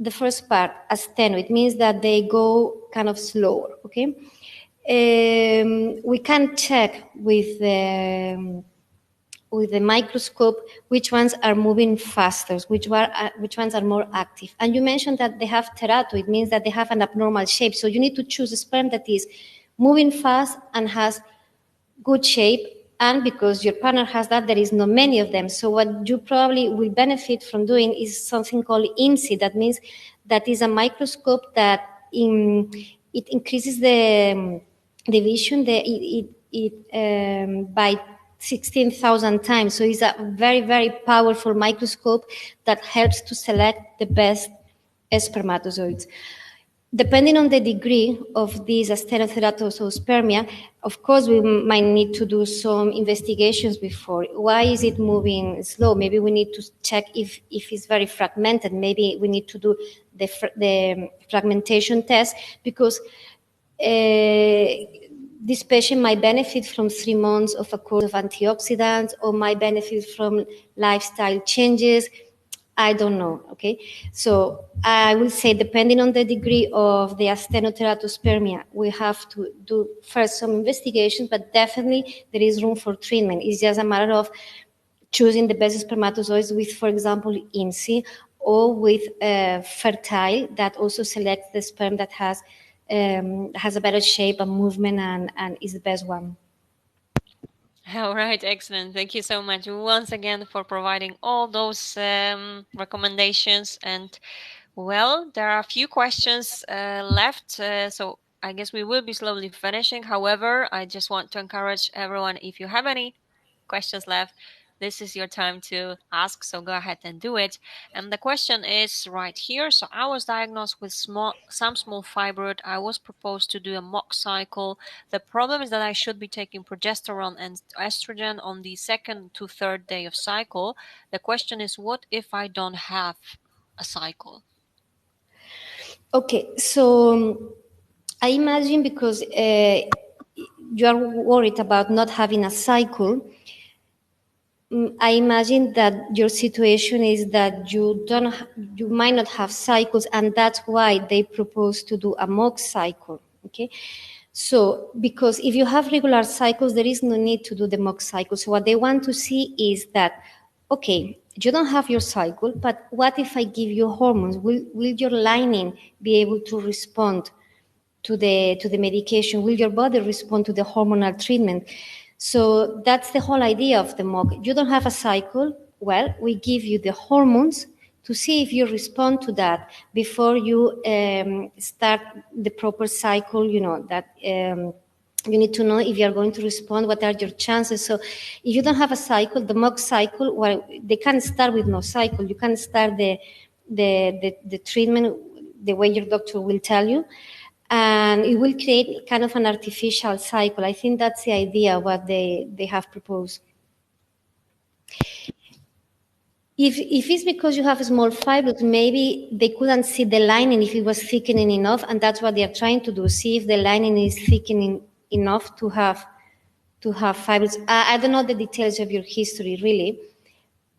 the first part, asteno. It means that they go kind of slower, okay? We can check with the microscope which ones are moving faster, which ones are more active. And you mentioned that they have terato, it means that they have an abnormal shape. So you need to choose a sperm that is moving fast and has good shape. And because your partner has that, there is not many of them. So what you probably will benefit from doing is something called INSI. That means that is a microscope that it increases the vision by 16,000 times. So it's a very, very powerful microscope that helps to select the best spermatozoids. Depending on the degree of this astheroteratospermia, of course, we might need to do some investigations before. Why is it moving slow? Maybe we need to check if it's very fragmented. Maybe we need to do the fragmentation test, because this patient might benefit from 3 months of a course of antioxidants, or might benefit from lifestyle changes. I don't know, okay? So I will say, depending on the degree of the asthenoteratospermia, we have to do first some investigations, but definitely there is room for treatment. It's just a matter of choosing the best spermatozoids with, for example, INSI, or with Fertile, that also selects the sperm that has a better shape and movement, and is the best one. All right, excellent. Thank you so much once again for providing all those recommendations. And well, there are a few questions left, so I guess we will be slowly finishing. However, I just want to encourage everyone, if you have any questions left, this is your time to ask, so go ahead and do it. And the question is right here. So I was diagnosed with some small fibroid. I was proposed to do a mock cycle. The problem is that I should be taking progesterone and estrogen on the 2nd to 3rd day of cycle. The question is, what if I don't have a cycle? Okay, so I imagine, because you are worried about not having a cycle, I imagine that your situation is that you might not have cycles, and that's why they propose to do a mock cycle. Okay, so because if you have regular cycles, there is no need to do the mock cycle. So what they want to see is that, okay, you don't have your cycle, but what if I give you hormones? Will your lining be able to respond to the medication? Will your body respond to the hormonal treatment? So that's the whole idea of the mock. You don't have a cycle. Well, we give you the hormones to see if you respond to that before you start the proper cycle. You know that. You need to know if you are going to respond, what are your chances. So if you don't have a cycle, the mock cycle, well, they can start with no cycle. You can start the treatment the way your doctor will tell you, and it will create kind of an artificial cycle. I think that's the idea, what they have proposed. If it's because you have small fibers, maybe they couldn't see the lining if it was thickening enough, and that's what they're trying to do, see if the lining is thickening enough to have fibers. I don't know the details of your history, really,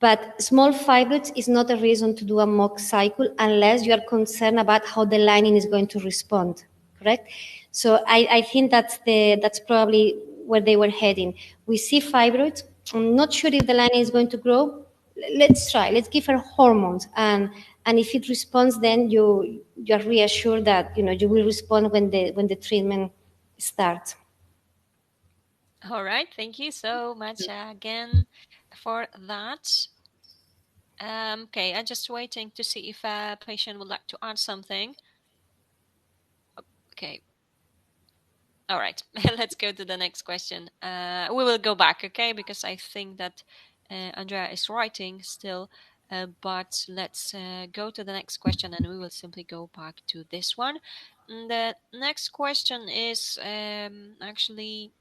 but small fibers is not a reason to do a mock cycle unless you are concerned about how the lining is going to respond, correct? So I think that's probably where they were heading. We see fibroids. I'm not sure if the lining is going to grow. Let's try. Let's give her hormones, and if it responds, then you are reassured that you will respond when the treatment starts. All right, thank you so much again for that. Okay, I'm just waiting to see if a patient would like to add something. Okay. All right, let's go to the next question. We will go back, okay, because I think that Andrea is writing still, but let's go to the next question, and we will simply go back to this one. And the next question is actually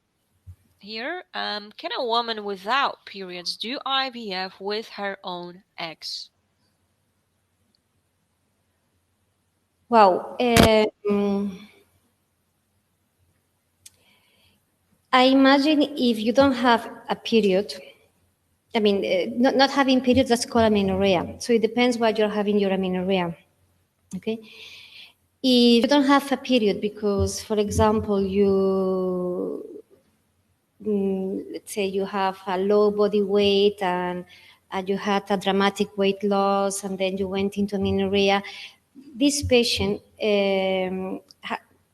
here. Can a woman without periods do IVF with her own eggs? Wow. I imagine if you don't have a period, I mean, not having periods, that's called amenorrhea. So it depends what you're having your amenorrhea. Okay. If you don't have a period because, for example, let's say you have a low body weight and you had a dramatic weight loss and then you went into amenorrhea, this patient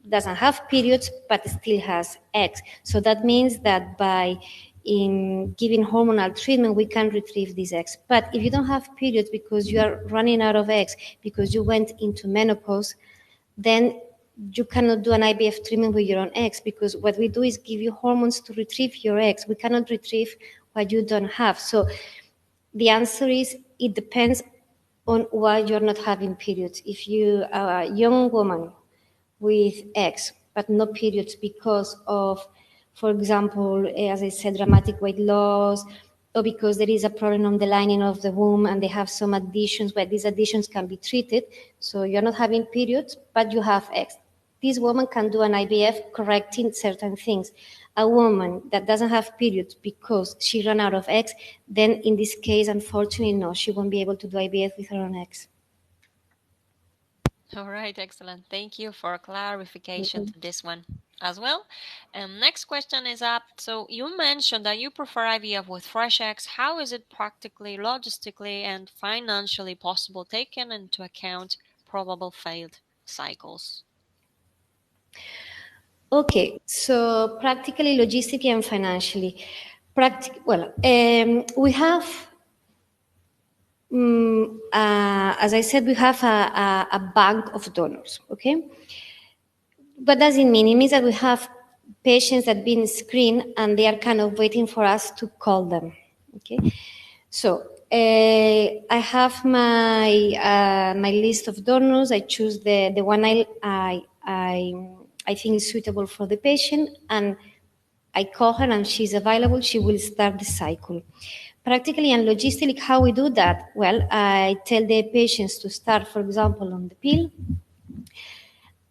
doesn't have periods but still has eggs. So that means that by in giving hormonal treatment, we can retrieve these eggs. But if you don't have periods because you are running out of eggs, because you went into menopause, then you cannot do an IVF treatment with your own eggs, because what we do is give you hormones to retrieve your eggs. We cannot retrieve what you don't have. So the answer is it depends on why you're not having periods. If you are a young woman with eggs but no periods because of, for example, as I said, dramatic weight loss, or because there is a problem on the lining of the womb and they have some additions where these additions can be treated, so you're not having periods but you have eggs, this woman can do an IVF correcting certain things. A woman that doesn't have periods because she ran out of eggs, then in this case, unfortunately, no, she won't be able to do IVF with her own eggs. All right, excellent. Thank you for clarification to this one as well. Next question is up. So you mentioned that you prefer IVF with fresh eggs. How is it practically, logistically, and financially possible, taking into account probable failed cycles? Okay, so practically, logistically, and financially. We have, as I said, we have a bank of donors, okay? What does it mean? It means that we have patients that have been screened and they are kind of waiting for us to call them, okay? So I have my list of donors. I choose the one I think is suitable for the patient, and I call her and she's available. She will start the cycle. Practically and logistically, how we do that? Well, I tell the patients to start, for example, on the pill,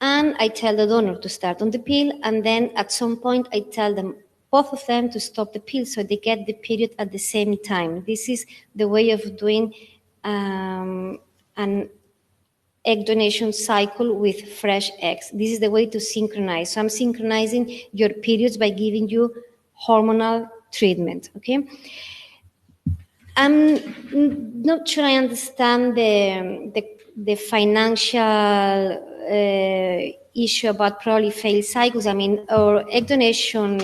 and I tell the donor to start on the pill, and then at some point I tell them, both of them, to stop the pill so they get the period at the same time. This is the way of doing an egg donation cycle with fresh eggs. This is the way to synchronize. So I'm synchronizing your periods by giving you hormonal treatment, okay? I'm not sure I understand the financial issue about probably failed cycles. I mean, our egg donation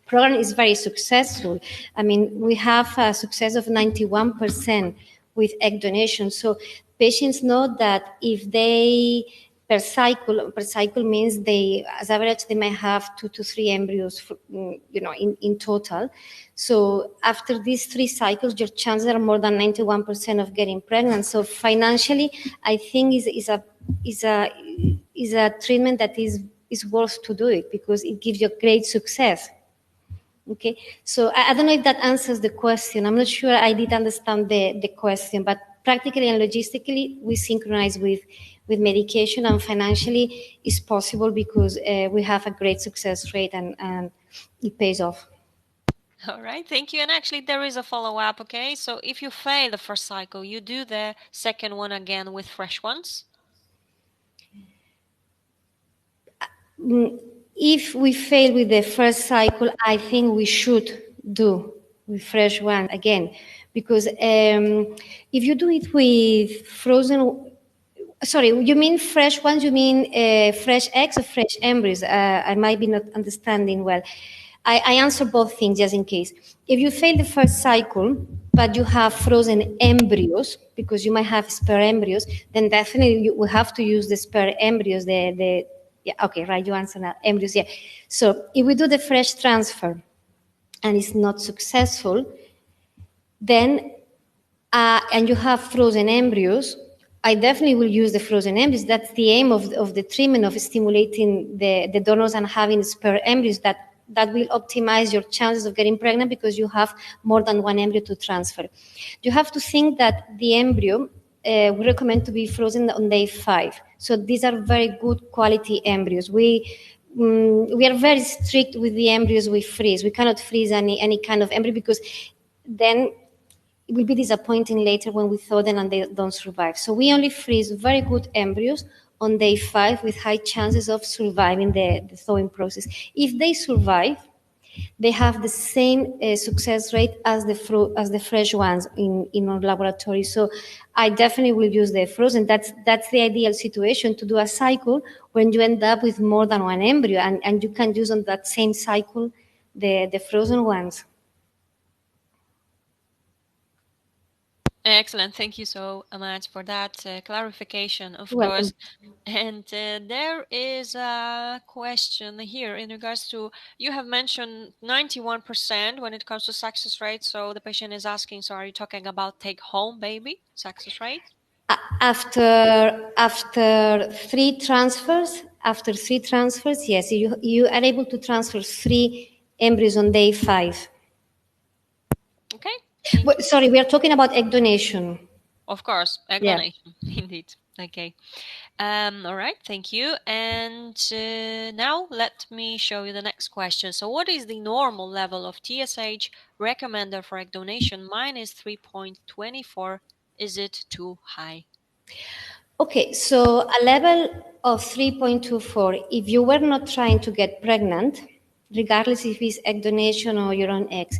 program is very successful. I mean, we have a success of 91% with egg donation. So patients know that if they per cycle means they, as average, they may have 2 to 3 embryos, in total. So after these 3 cycles, your chances are more than 91% of getting pregnant. So financially, I think is a treatment that is worth to do it because it gives you great success. Okay, so I don't know if that answers the question. I'm not sure I did understand the question, but practically and logistically, we synchronize with medication, and financially it's possible because we have a great success rate and it pays off. All right, thank you. And actually, there is a follow-up, okay? So if you fail the first cycle, you do the second one again with fresh ones? If we fail with the first cycle, I think we should do with fresh one again, because if you do it with frozen, sorry, you mean fresh ones? You mean fresh eggs or fresh embryos? I might be not understanding well. I answer both things just in case. If you fail the first cycle, but you have frozen embryos, because you might have spare embryos, then definitely you will have to use the spare embryos, yeah, okay, right, you answer now, embryos, yeah. So if we do the fresh transfer and it's not successful, then, and you have frozen embryos, I definitely will use the frozen embryos. That's the aim of the treatment, of stimulating the donors and having spare embryos, that will optimize your chances of getting pregnant because you have more than one embryo to transfer. You have to think that the embryo, we recommend to be frozen on day 5. So these are very good quality embryos. We are very strict with the embryos we freeze. We cannot freeze any kind of embryo because then it will be disappointing later when we thaw them and they don't survive. So we only freeze very good embryos on day 5 with high chances of surviving the thawing process. If they survive, they have the same success rate as the fresh ones in our laboratory. So I definitely will use the frozen. That's the ideal situation to do a cycle when you end up with more than one embryo, and you can use on that same cycle the frozen ones. Excellent. Thank you so much for that clarification, of You're welcome. course. And there is a question here in regards to, you have mentioned 91% when it comes to success rate. So the patient is asking, so are you talking about take home baby success rate? After three transfers, yes, you are able to transfer 3 embryos on day 5. Okay. Thank you. Sorry, we are talking about egg donation. Of course, egg Yeah. donation, indeed. Okay. All right, thank you. And now let me show you the next question. So what is the normal level of TSH recommended for egg donation? Mine is 3.24. Is it too high? Okay, so a level of 3.24, if you were not trying to get pregnant, regardless if it's egg donation or your own eggs,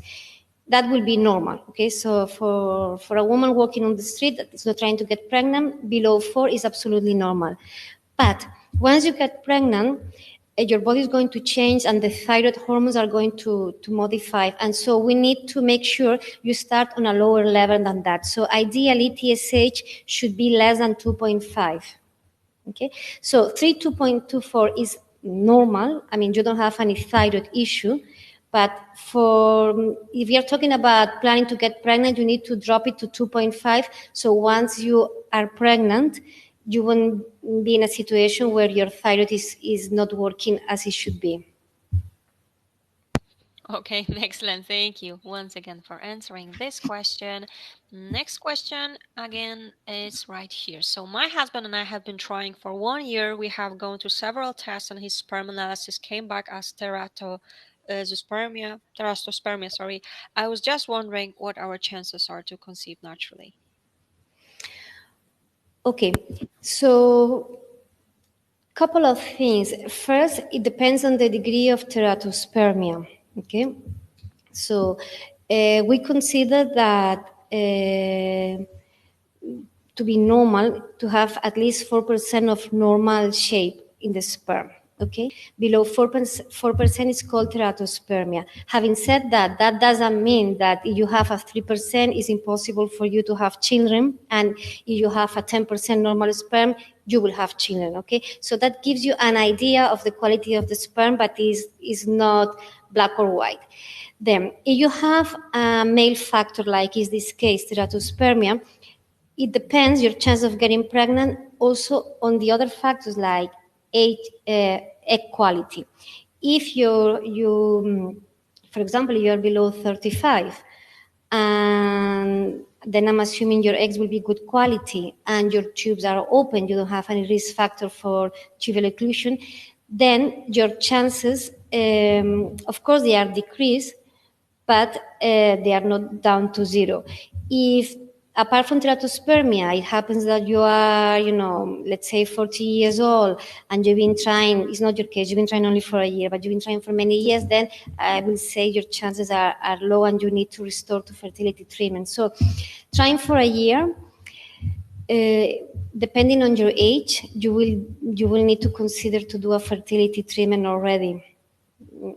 that will be normal. Okay, so for a woman walking on the street that is not trying to get pregnant, below 4 is absolutely normal. But once you get pregnant, your body is going to change and the thyroid hormones are going to modify. And so we need to make sure you start on a lower level than that. So ideally, TSH should be less than 2.5. Okay, so 2.24 is normal. I mean, you don't have any thyroid issue. But if you're talking about planning to get pregnant, you need to drop it to 2.5. So once you are pregnant, you won't be in a situation where your thyroid is not working as it should be. Okay, excellent. Thank you once again for answering this question. Next question again is right here. So my husband and I have been trying for 1 year. We have gone through several tests and his sperm analysis came back as teratospermia, sorry. I was just wondering what our chances are to conceive naturally. Okay, so couple of things. First, it depends on the degree of teratospermia. Okay, so we consider that to be normal to have at least 4% of normal shape in the sperm. Okay, below 4% is called teratospermia. Having said that, that doesn't mean that if you have a 3%, it's impossible for you to have children, and if you have a 10% normal sperm, you will have children. Okay, so that gives you an idea of the quality of the sperm, but is not black or white. Then, if you have a male factor, like is this case, teratospermia, it depends your chance of getting pregnant also on the other factors like age, egg quality. If for example, you're below 35, and then I'm assuming your eggs will be good quality and your tubes are open, you don't have any risk factor for tubal occlusion, then your chances, of course, they are decreased, but they are not down to zero. If apart from teratospermia, it happens that you are, let's say 40 years old and you've been trying, it's not your case, you've been trying only for a year, but you've been trying for many years, then I will say your chances are low and you need to restore to fertility treatment. So trying for a year, depending on your age, you will need to consider to do a fertility treatment already.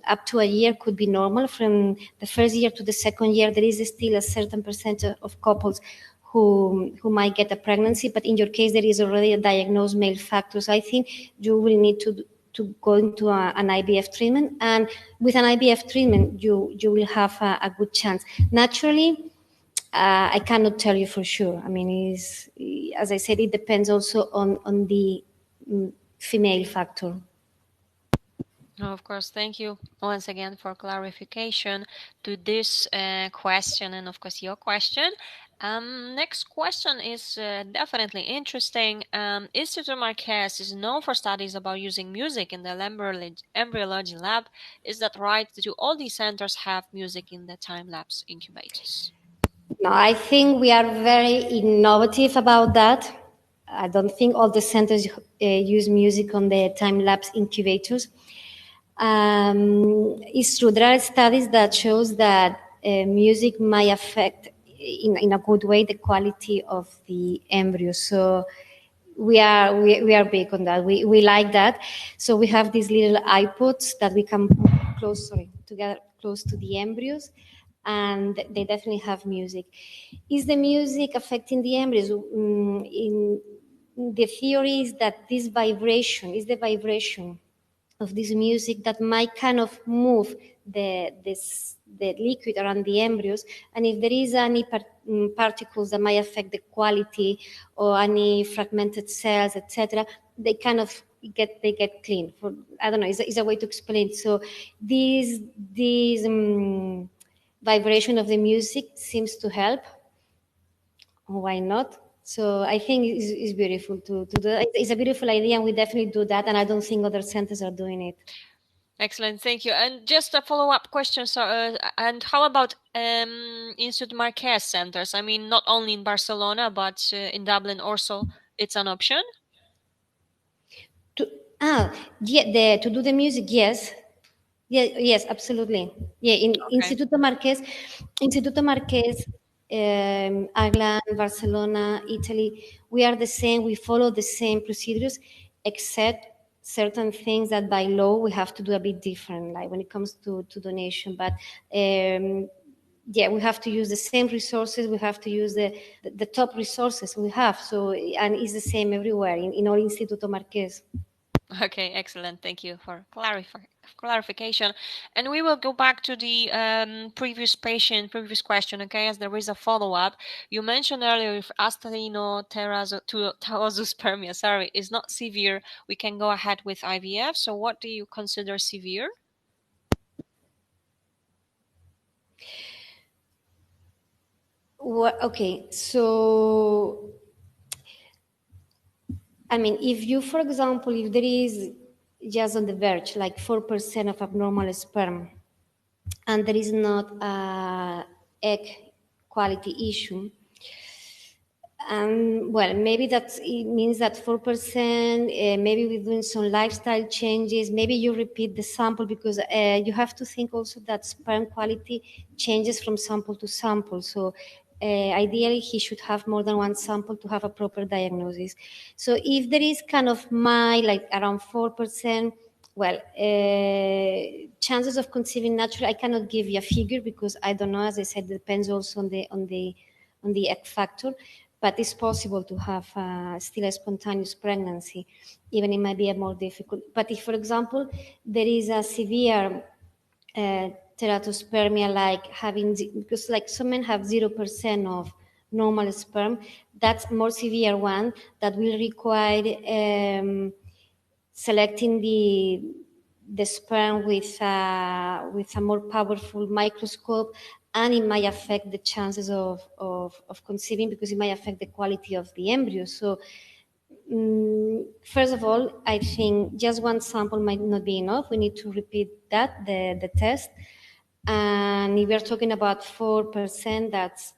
Up to a year could be normal. From the first year to the second year, there is still a certain percentage of couples who might get a pregnancy, but in your case, there is already a diagnosed male factor. So I think you will need to go into an IVF treatment, and with an IVF treatment, you will have a good chance. Naturally, I cannot tell you for sure. I mean, as I said, it depends also on the female factor. Of course, thank you once again for clarification to this question and, of course, your question. Next question is definitely interesting. Institut Marquès is known for studies about using music in the embryology lab. Is that right? Do all these centers have music in the time-lapse incubators? No, I think we are very innovative about that. I don't think all the centers use music on the time-lapse incubators. It's true. There are studies that shows that music might affect, in a good way, the quality of the embryo. So we are big on that. We like that. So we have these little iPods that we can put together close to the embryos, and they definitely have music. Is the music affecting the embryos? In the theory is that this vibration is the vibration of this music that might kind of move the liquid around the embryos, and if there is any particles that might affect the quality or any fragmented cells, etc., they kind of get clean. For I don't know, is a way to explain. So this vibration of the music seems to help. Why not? So I think it's beautiful to do that. It's a beautiful idea, and we definitely do that. And I don't think other centers are doing it. Excellent, thank you. And just a follow-up question. So, and how about Institute Marquès centers? I mean, not only in Barcelona, but in Dublin also, it's an option. To to do the music, yes. Yeah, yes, absolutely. Yeah, in Okay. Instituto Marquès, Ireland, Barcelona, Italy, we are the same. We follow the same procedures, except certain things that by law we have to do a bit different, like when it comes to donation. But yeah, we have to use the same resources. We have to use the top resources we have. So, and it's the same everywhere in all Instituto Marquès. Okay, excellent. Thank you for clarification. And we will go back to the previous question, okay, as there is a follow-up. You mentioned earlier if asthenotherasospermia, sorry, is not severe, we can go ahead with IVF. So what do you consider severe? Okay, so I mean, if you, for example, if there is just on the verge, like 4% of abnormal sperm, and there is not a egg quality issue, well, maybe it means that 4%, maybe we're doing some lifestyle changes, maybe you repeat the sample, because you have to think also that sperm quality changes from sample to sample. So ideally, he should have more than one sample to have a proper diagnosis. So if there is kind of like around 4%, well, chances of conceiving naturally, I cannot give you a figure because I don't know. As I said, it depends also on the egg factor, but it's possible to have still a spontaneous pregnancy, even it might be a more difficult. But if, for example, there is a severe teratospermia, like having, because like some men have 0% of normal sperm, that's more severe one that will require selecting the sperm with a more powerful microscope, and it might affect the chances of conceiving because it might affect the quality of the embryo. So first of all, I think just one sample might not be enough. We need to repeat the test. And if we're talking about 4%, that's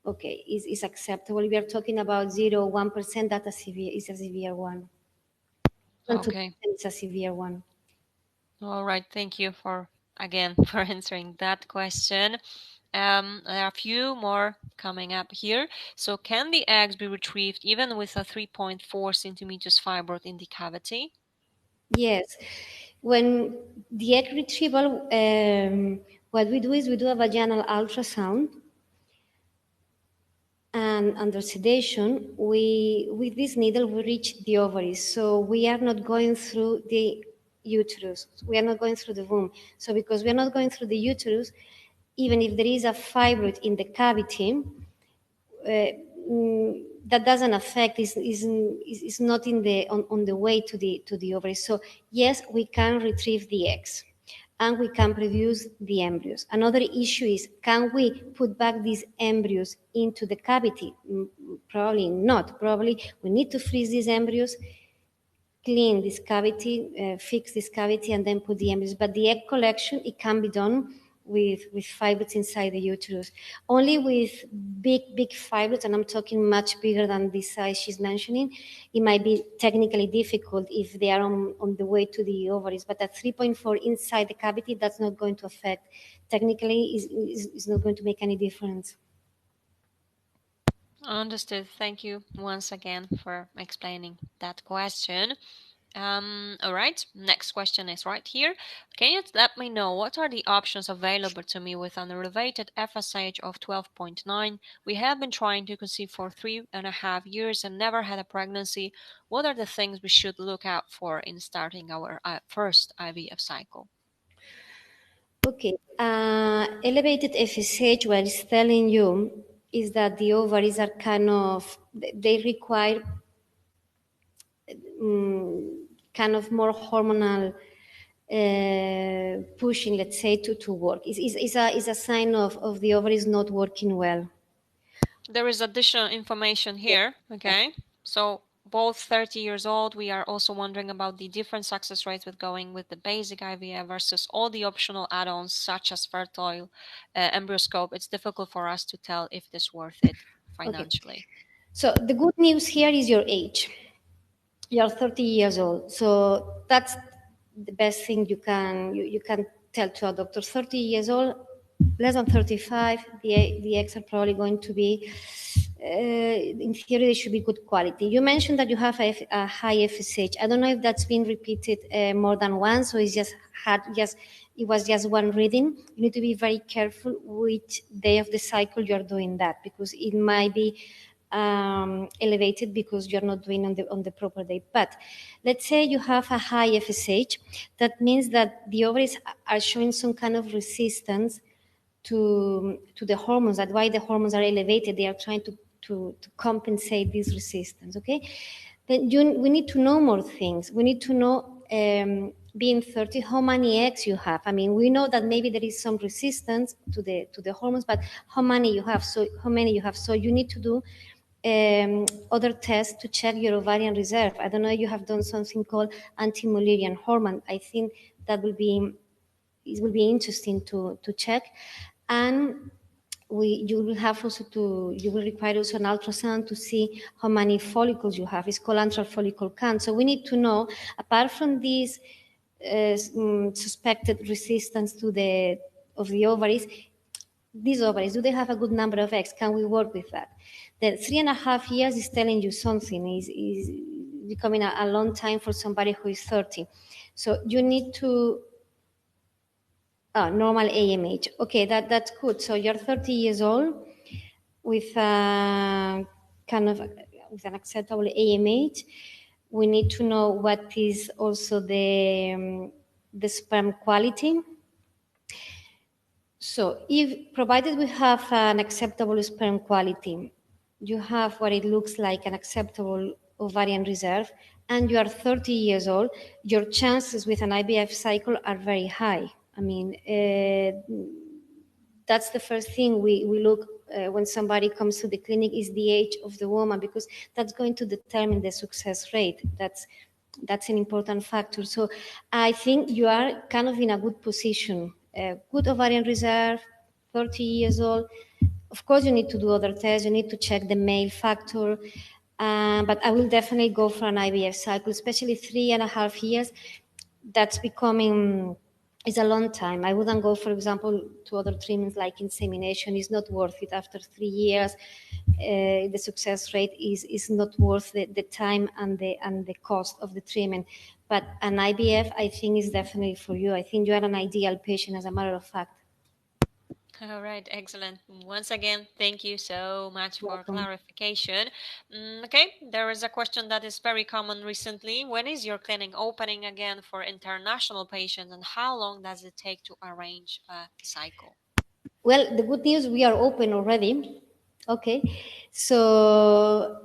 okay, is acceptable. If we're talking about 1%, that is a severe one. And 2% Okay. is a severe one. All right. Thank you again for answering that question. There are a few more coming up here. So can the eggs be retrieved even with a 3.4 centimeters fibroid in the cavity? Yes. When the egg retrieval, what we do is we do a vaginal ultrasound, and under sedation, with this needle, we reach the ovaries. So we are not going through the uterus. We are not going through the womb. So because we are not going through the uterus, even if there is a fibroid in the cavity, that doesn't affect, is not on the way to the ovary. So yes, we can retrieve the eggs and we can produce the embryos. Another issue is, can we put back these embryos into the cavity? Probably not. Probably we need to freeze these embryos, clean this cavity, fix this cavity, and then put the embryos. But the egg collection, it can be done with fibroids inside the uterus. Only with big fibroids, and I'm talking much bigger than this size she's mentioning, it might be technically difficult if they are on the way to the ovaries. But at 3.4 inside the cavity, that's not going to affect. Technically, is not going to make any difference. Understood. Thank you once again for explaining that question. All right, next question is right here. Can you let me know what are the options available to me with an elevated FSH of 12.9? We have been trying to conceive for 3.5 years and never had a pregnancy. What are the things we should look out for in starting our first IVF cycle? Okay, elevated FSH, what it's telling you is that the ovaries are they require kind of more hormonal pushing, let's say, to work. Is a sign of the ovaries not working well. There is additional information here, okay? So both 30 years old, we are also wondering about the different success rates with going with the basic IVF versus all the optional add-ons such as fertile embryoscope. It's difficult for us to tell if it's worth it financially. Okay. So the good news here is your age. You're 30 years old, so that's the best thing you can tell to a doctor. 30 years old, less than 35, the eggs are probably going to be, in theory, they should be good quality. You mentioned that you have a high FSH. I don't know if that's been repeated more than once, or it was just one reading. You need to be very careful which day of the cycle you're doing that, because it might be elevated because you're not doing on the proper day. But let's say you have a high FSH, that means that the ovaries are showing some kind of resistance to the hormones. That's why the hormones are elevated. They are trying to compensate this resistance. Okay, then we need to know more things. We need to know, being 30, how many eggs you have. I mean, we know that maybe there is some resistance to the hormones, but how many you have? So how many you have? So you need to do other tests to check your ovarian reserve. I don't know if you have done something called anti-Mullerian hormone. I think that it will be interesting to check. And you will require also an ultrasound to see how many follicles you have. It's called antral follicle count. So we need to know, apart from this suspected resistance of the ovaries, these ovaries, do they have a good number of eggs? Can we work with that? The 3.5 years is telling you something, is becoming a long time for somebody who is 30. So you need to, normal AMH. Okay, that's good. So you're 30 years old with with an acceptable AMH. We need to know what is also the sperm quality. So, if provided we have an acceptable sperm quality, you have what it looks like an acceptable ovarian reserve, and you are 30 years old, your chances with an IVF cycle are very high. I mean, that's the first thing we look when somebody comes to the clinic, is the age of the woman, because that's going to determine the success rate. That's an important factor. So I think you are kind of in a good position. Good ovarian reserve, 30 years old. Of course, you need to do other tests. You need to check the male factor. But I will definitely go for an IVF cycle, especially 3.5 years. That's becoming, is a long time. I wouldn't go, for example, to other treatments like insemination. It's not worth it after 3 years. The success rate is not worth the time and the cost of the treatment. But an IVF, I think, is definitely for you. I think you are an ideal patient, as a matter of fact. All right, excellent. Once again, thank you so much for Welcome. clarification. Okay, there is a question that is very common recently. When is your clinic opening again for international patients, and how long does it take to arrange a cycle? Well, the good news, we are open already. Okay, so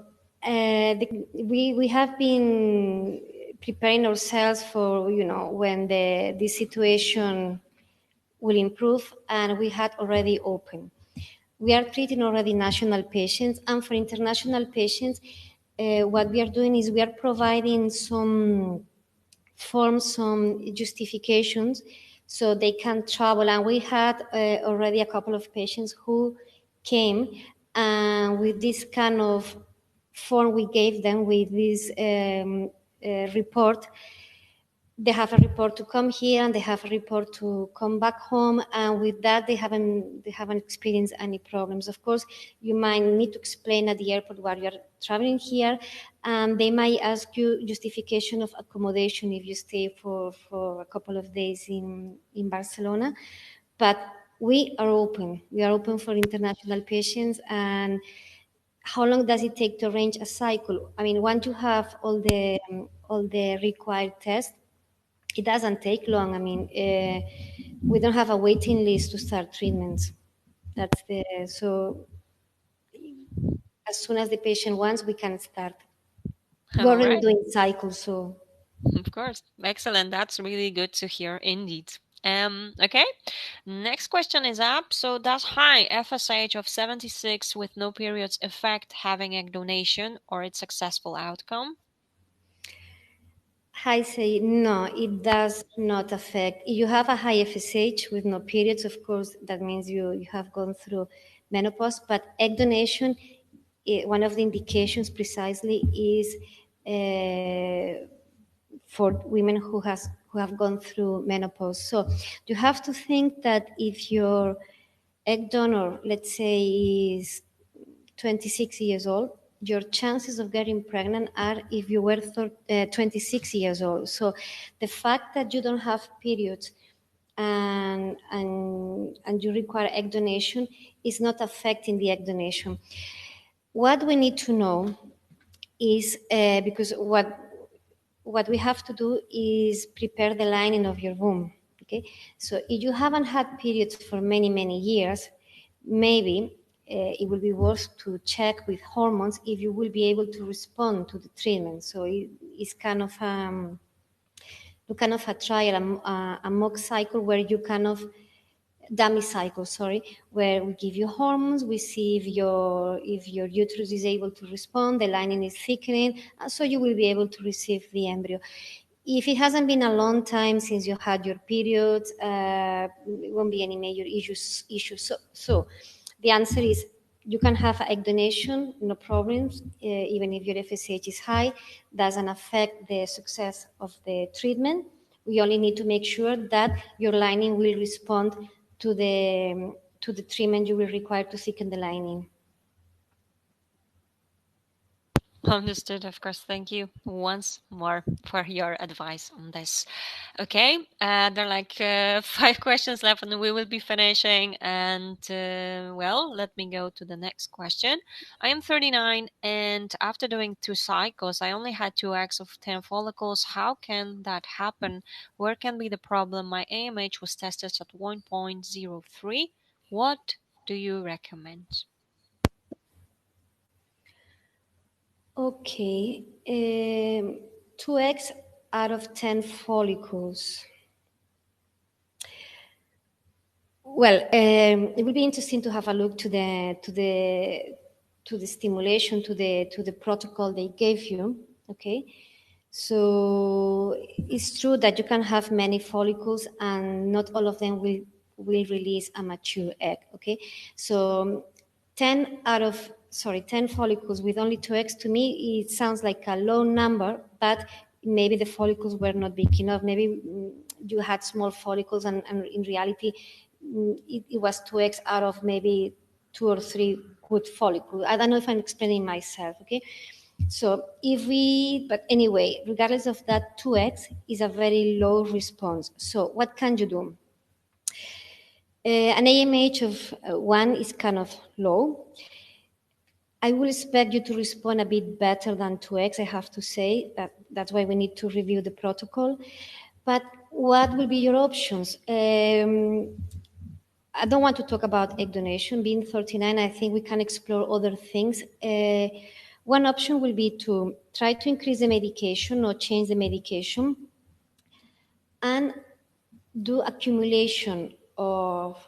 we have been preparing ourselves for, when the situation will improve, and we had already opened. We are treating already national patients, and for international patients, what we are doing is we are providing some forms, some justifications so they can travel. And we had already a couple of patients who came, and with this kind of form we gave them with this report, they have a report to come here and they have a report to come back home, and with that they haven't experienced any problems. Of course, you might need to explain at the airport why you're traveling here, and they might ask you justification of accommodation if you stay for a couple of days in Barcelona. But we are open for international patients. And how long does it take to arrange a cycle? I mean, once you have all the required tests, it doesn't take long. I mean, we don't have a waiting list to start treatments. So as soon as the patient wants, we can start. We're All already right. doing cycles, so. Of course. Excellent. That's really good to hear indeed. Okay. Next question is up. So does high FSH of 76 with no periods affect having egg donation or its successful outcome? I say no, it does not affect. If you have a high FSH with no periods, of course, that means you have gone through menopause. But egg donation, one of the indications precisely is for women who have gone through menopause. So you have to think that if your egg donor, let's say, is 26 years old, your chances of getting pregnant are if you were 26 years old. So the fact that you don't have periods and you require egg donation is not affecting the egg donation. What we need to know is because what we have to do is prepare the lining of your womb. Okay, so if you haven't had periods for many years, maybe it will be worth to check with hormones if you will be able to respond to the treatment. So it's kind of a trial, a mock cycle where you kind of dummy cycle, sorry, where we give you hormones, we see if your uterus is able to respond, the lining is thickening, so you will be able to receive the embryo. If it hasn't been a long time since you had your periods, it won't be any major issues. So the answer is you can have egg donation, no problems, even if your FSH is high, doesn't affect the success of the treatment. We only need to make sure that your lining will respond to the treatment you will require to thicken the lining. Understood, of course. Thank you once more for your advice on this. Okay, there are like 5 questions left and we will be finishing. And well, let me go to the next question. I am 39 and after doing 2 cycles, I only had 2 eggs of 10 follicles. How can that happen? Where can be the problem? My AMH was tested at 1.03. What do you recommend? Okay, 2 eggs out of 10 follicles. Well, it will be interesting to have a look to the stimulation, to the protocol they gave you. Okay, so it's true that you can have many follicles and not all of them will release a mature egg. Okay, so 10 follicles with only 2 eggs, to me it sounds like a low number, but maybe the follicles were not big enough. Maybe you had small follicles and in reality it was 2 eggs out of maybe 2 or 3 good follicles. I don't know if I'm explaining myself. Okay, so but anyway, regardless of that, 2 eggs is a very low response. So what can you do? An AMH of 1 is kind of low. I will expect you to respond a bit better than 2x, I have to say. That's why we need to review the protocol. But what will be your options? I don't want to talk about egg donation. Being 39, I think we can explore other things. One option will be to try to increase the medication or change the medication and do accumulation of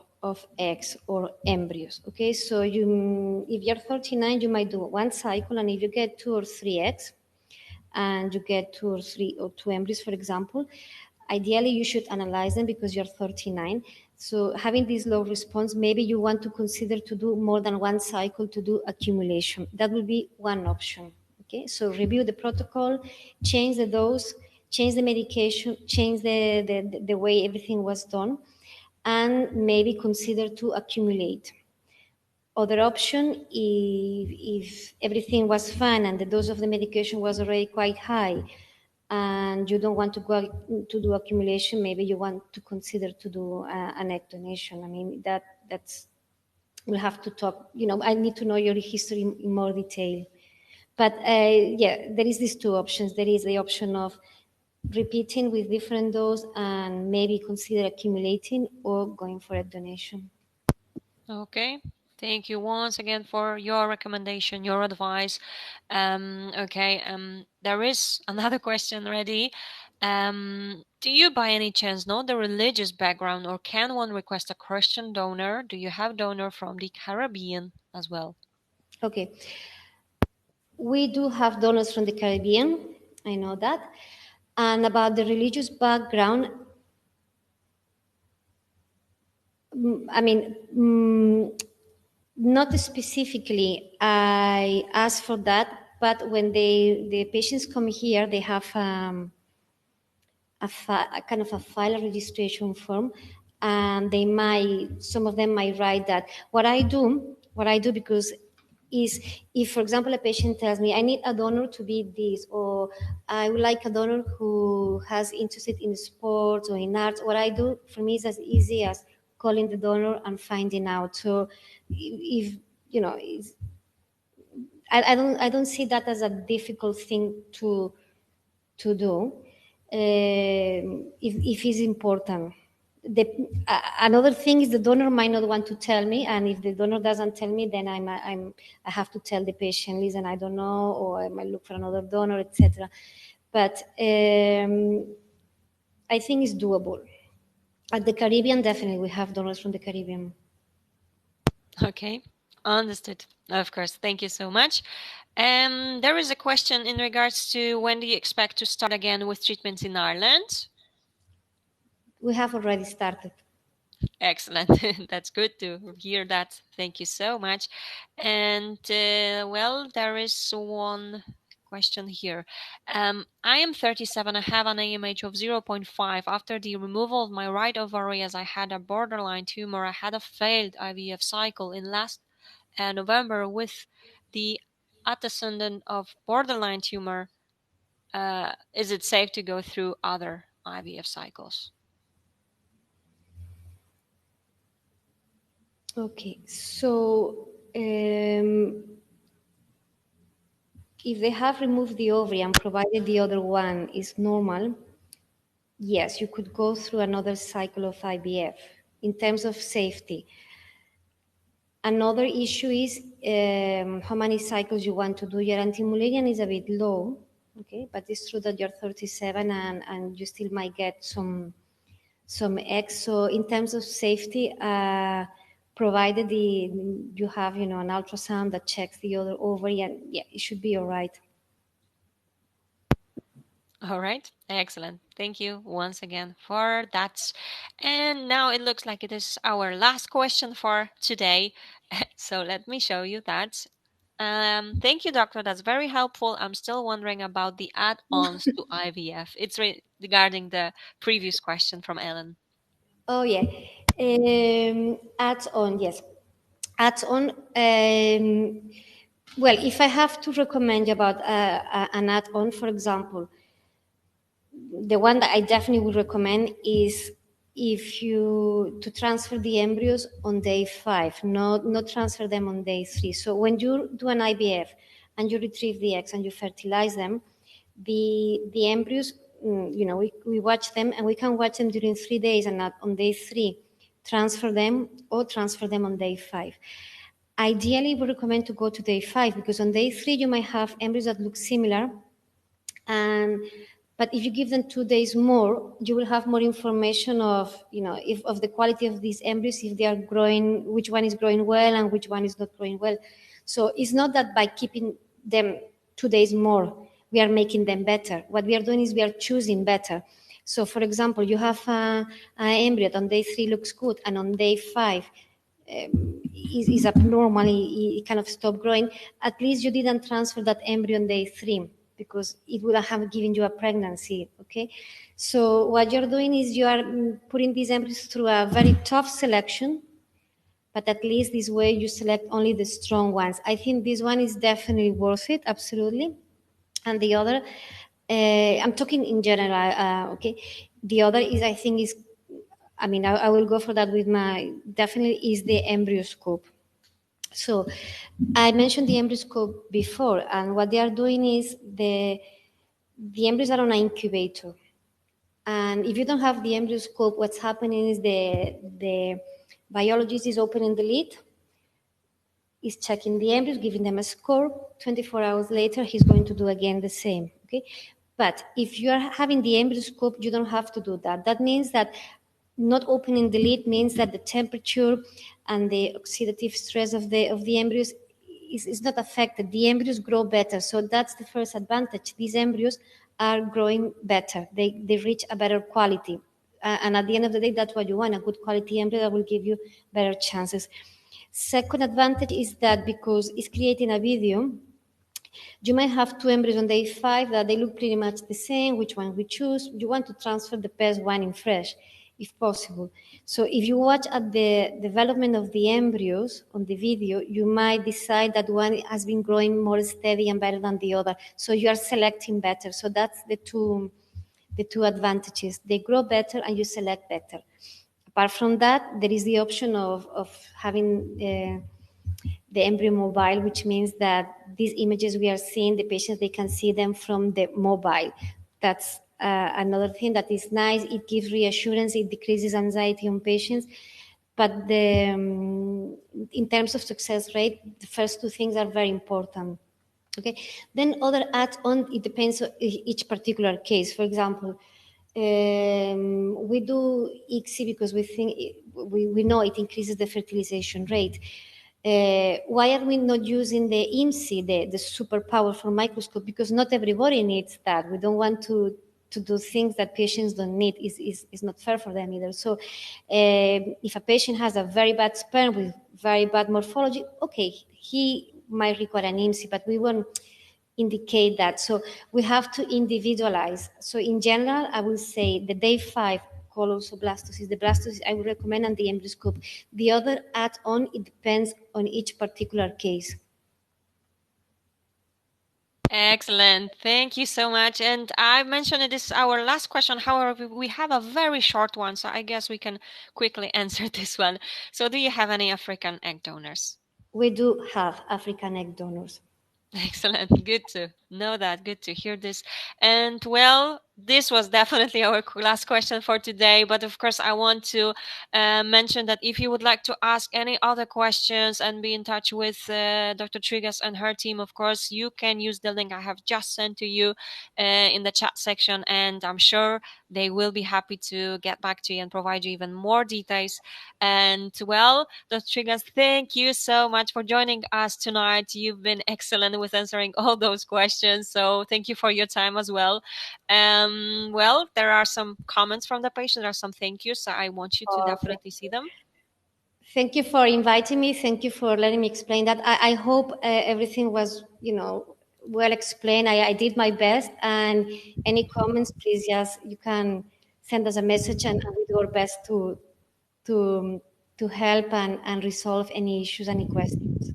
eggs or embryos. Okay, so if you're 39, you might do 1 cycle, and if you get 2 or 3 eggs, and you get 2 or 3 or 2 embryos, for example, Ideally, you should analyze them because you're 39. So having this low response, maybe you want to consider to do more than one cycle to do accumulation. That will be one option. Okay, so review the protocol, change the dose, change the medication, change the way everything was done, and maybe consider to accumulate. Other option, if everything was fine and the dose of the medication was already quite high, and you don't want to go to do accumulation, maybe you want to consider to do an egg donation. I mean, that's we'll have to talk. I need to know your history in more detail. But yeah, there is these two options. There is the option of repeating with different dose and maybe consider accumulating or going for a donation. Okay. Thank you once again for your recommendation, your advice. Okay. There is another question ready. Do you by any chance know the religious background, or can one request a Christian donor? Do you have donor from the Caribbean as well? Okay. We do have donors from the Caribbean. I know that. And about the religious background, I mean, not specifically. I asked for that, but when the patients come here, they have a kind of a file registration form, and some of them might write that. What I do because is, if for example a patient tells me I need a donor to be this, or I would like a donor who has interested in sports or in arts, what I do for me is as easy as calling the donor and finding out. So if I don't see that as a difficult thing to do, if it's important. Another thing is the donor might not want to tell me, and if the donor doesn't tell me, then I have to tell the patient, listen, I don't know, or I might look for another donor, etc. But I think it's doable. At the Caribbean, definitely, we have donors from the Caribbean. Okay, understood. Of course, thank you so much. There is a question in regards to when do you expect to start again with treatments in Ireland? We have already started. Excellent. That's good to hear that. Thank you so much. And well, there is one question here. I am 37. I have an AMH of 0.5. After the removal of my right ovary, as I had a borderline tumor, I had a failed IVF cycle in last November with the antecedent of borderline tumor. Is it safe to go through other IVF cycles? Okay, so if they have removed the ovary and provided the other one is normal, yes, you could go through another cycle of IVF in terms of safety. Another issue is how many cycles you want to do. Your anti-Mullerian is a bit low, okay, but it's true that you're 37 and you still might get some eggs. So in terms of safety, provided you have an ultrasound that checks the other ovary, and yeah, it should be all right. All right, excellent. Thank you once again for that. And now it looks like it is our last question for today. So let me show you that. Thank you, doctor. That's very helpful. I'm still wondering about the add-ons to IVF. It's regarding the previous question from Ellen. Oh yeah, adds on, yes, adds on. Well, if I have to recommend about an add-on, for example, the one that I definitely would recommend is if you to transfer the embryos on day 5, not transfer them on day 3. So when you do an IVF and you retrieve the eggs and you fertilize them, the embryos, we watch them, and we can watch them during 3 days, and not on day 3 transfer them, or transfer them on day 5. Ideally, we recommend to go to day 5, because on day 3 you might have embryos that look similar, but if you give them 2 days more, you will have more information of, if of the quality of these embryos, if they are growing, which one is growing well and which one is not growing well. So it's not that by keeping them 2 days more, we are making them better. What we are doing is we are choosing better. So, for example, you have an embryo that on day 3 looks good, and on day 5 is abnormal, it kind of stopped growing. At least you didn't transfer that embryo on day 3, because it would have given you a pregnancy. Okay, so what you're doing is you are putting these embryos through a very tough selection, but at least this way you select only the strong ones. I think this one is definitely worth it, absolutely. And the other, I'm talking in general, okay. The other is, I think, is, I mean, I will go for that with my, definitely is the embryoscope. So I mentioned the embryoscope before, and what they are doing is the embryos are on an incubator. And if you don't have the embryoscope, what's happening is the biologist is opening the lid, is checking the embryos, giving them a score. 24 hours later, he's going to do again the same. Okay, but if you are having the embryoscope, you don't have to do that. That means that not opening the lid means that the temperature and the oxidative stress of the embryos is not affected. The embryos grow better, so that's the first advantage. These embryos are growing better. They reach a better quality. And at the end of the day, that's what you want, a good quality embryo that will give you better chances. Second advantage is that because it's creating a video, you might have two embryos on day 5 that they look pretty much the same. Which one we choose? You want to transfer the best one in fresh, if possible. So if you watch at the development of the embryos on the video, you might decide that one has been growing more steady and better than the other. So you are selecting better. So that's the two advantages. They grow better and you select better. Apart from that, there is the option of having the embryo mobile, which means that these images we are seeing, the patients, they can see them from the mobile. That's another thing that is nice. It gives reassurance, it decreases anxiety on patients. But in terms of success rate, the first two things are very important. Okay. Then other add-on, it depends on each particular case. For example, we do ICSI because we think we know it increases the fertilization rate. Why are we not using the IMSI, the super powerful microscope? Because not everybody needs that. We don't want to do things that patients don't need. Is not fair for them either. So if a patient has a very bad sperm with very bad morphology, okay, he might require an IMSI, but we won't indicate that. So we have to individualize. So in general, I will say the day 5 blastocyst, the blastocyst I would recommend, and the embryoscope. The other add-on, it depends on each particular case. Excellent. Thank you so much. And I mentioned it is our last question. However, we have a very short one, so I guess we can quickly answer this one. So do you have any African egg donors? We do have African egg donors. Excellent. Good to know that. Good to hear this. And well, this was definitely our last question for today. But of course, I want to mention that if you would like to ask any other questions and be in touch with Dr. Trigas and her team, of course, you can use the link I have just sent to you in the chat section. And I'm sure they will be happy to get back to you and provide you even more details. And well, Dr. Trigas, thank you so much for joining us tonight. You've been excellent with answering all those questions. So thank you for your time as well. Well, there are some comments from the patient. There are some thank yous. So I want you to definitely see them. Thank you for inviting me. Thank you for letting me explain that. I hope everything was, well explained. I did my best. And any comments, please, just you can send us a message, and we do our best to to help and resolve any issues, any questions.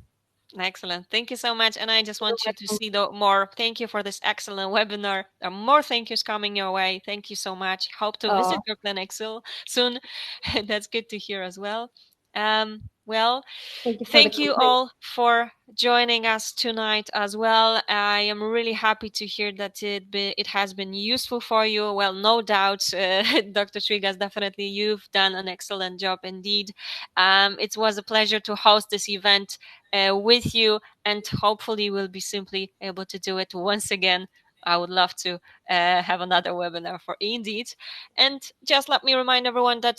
Excellent. Thank you so much. And I just want you to see the more. Thank you for this excellent webinar. There are more thank yous coming your way. Thank you so much. Hope to visit your clinic soon. That's good to hear as well. Well, thank you for the thank you comment. all for joining us tonight as well. I am really happy to hear that it has been useful for you. Well, no doubt, Dr. Trigas, definitely you've done an excellent job indeed. It was a pleasure to host this event with you, and hopefully we'll be simply able to do it once again. I would love to have another webinar for indeed. And just let me remind everyone that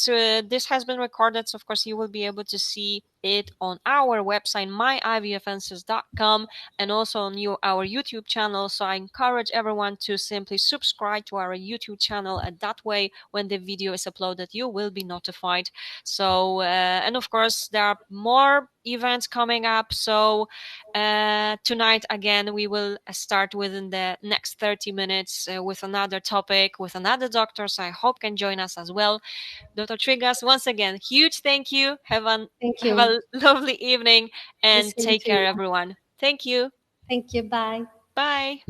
this has been recorded. So of course you will be able to see it on our website, myivfanswers.com, and also on our YouTube channel. So I encourage everyone to simply subscribe to our YouTube channel, and that way, when the video is uploaded, you will be notified. So, and of course, there are more events coming up. So tonight, again, we will start within the next 30 minutes with another topic, with another doctor. So I hope you can join us as well. Dr. Trigas, once again, huge thank you. Thank Have you. a lovely evening The and same take to care, you. everyone. Thank you. Thank you. Bye. Bye.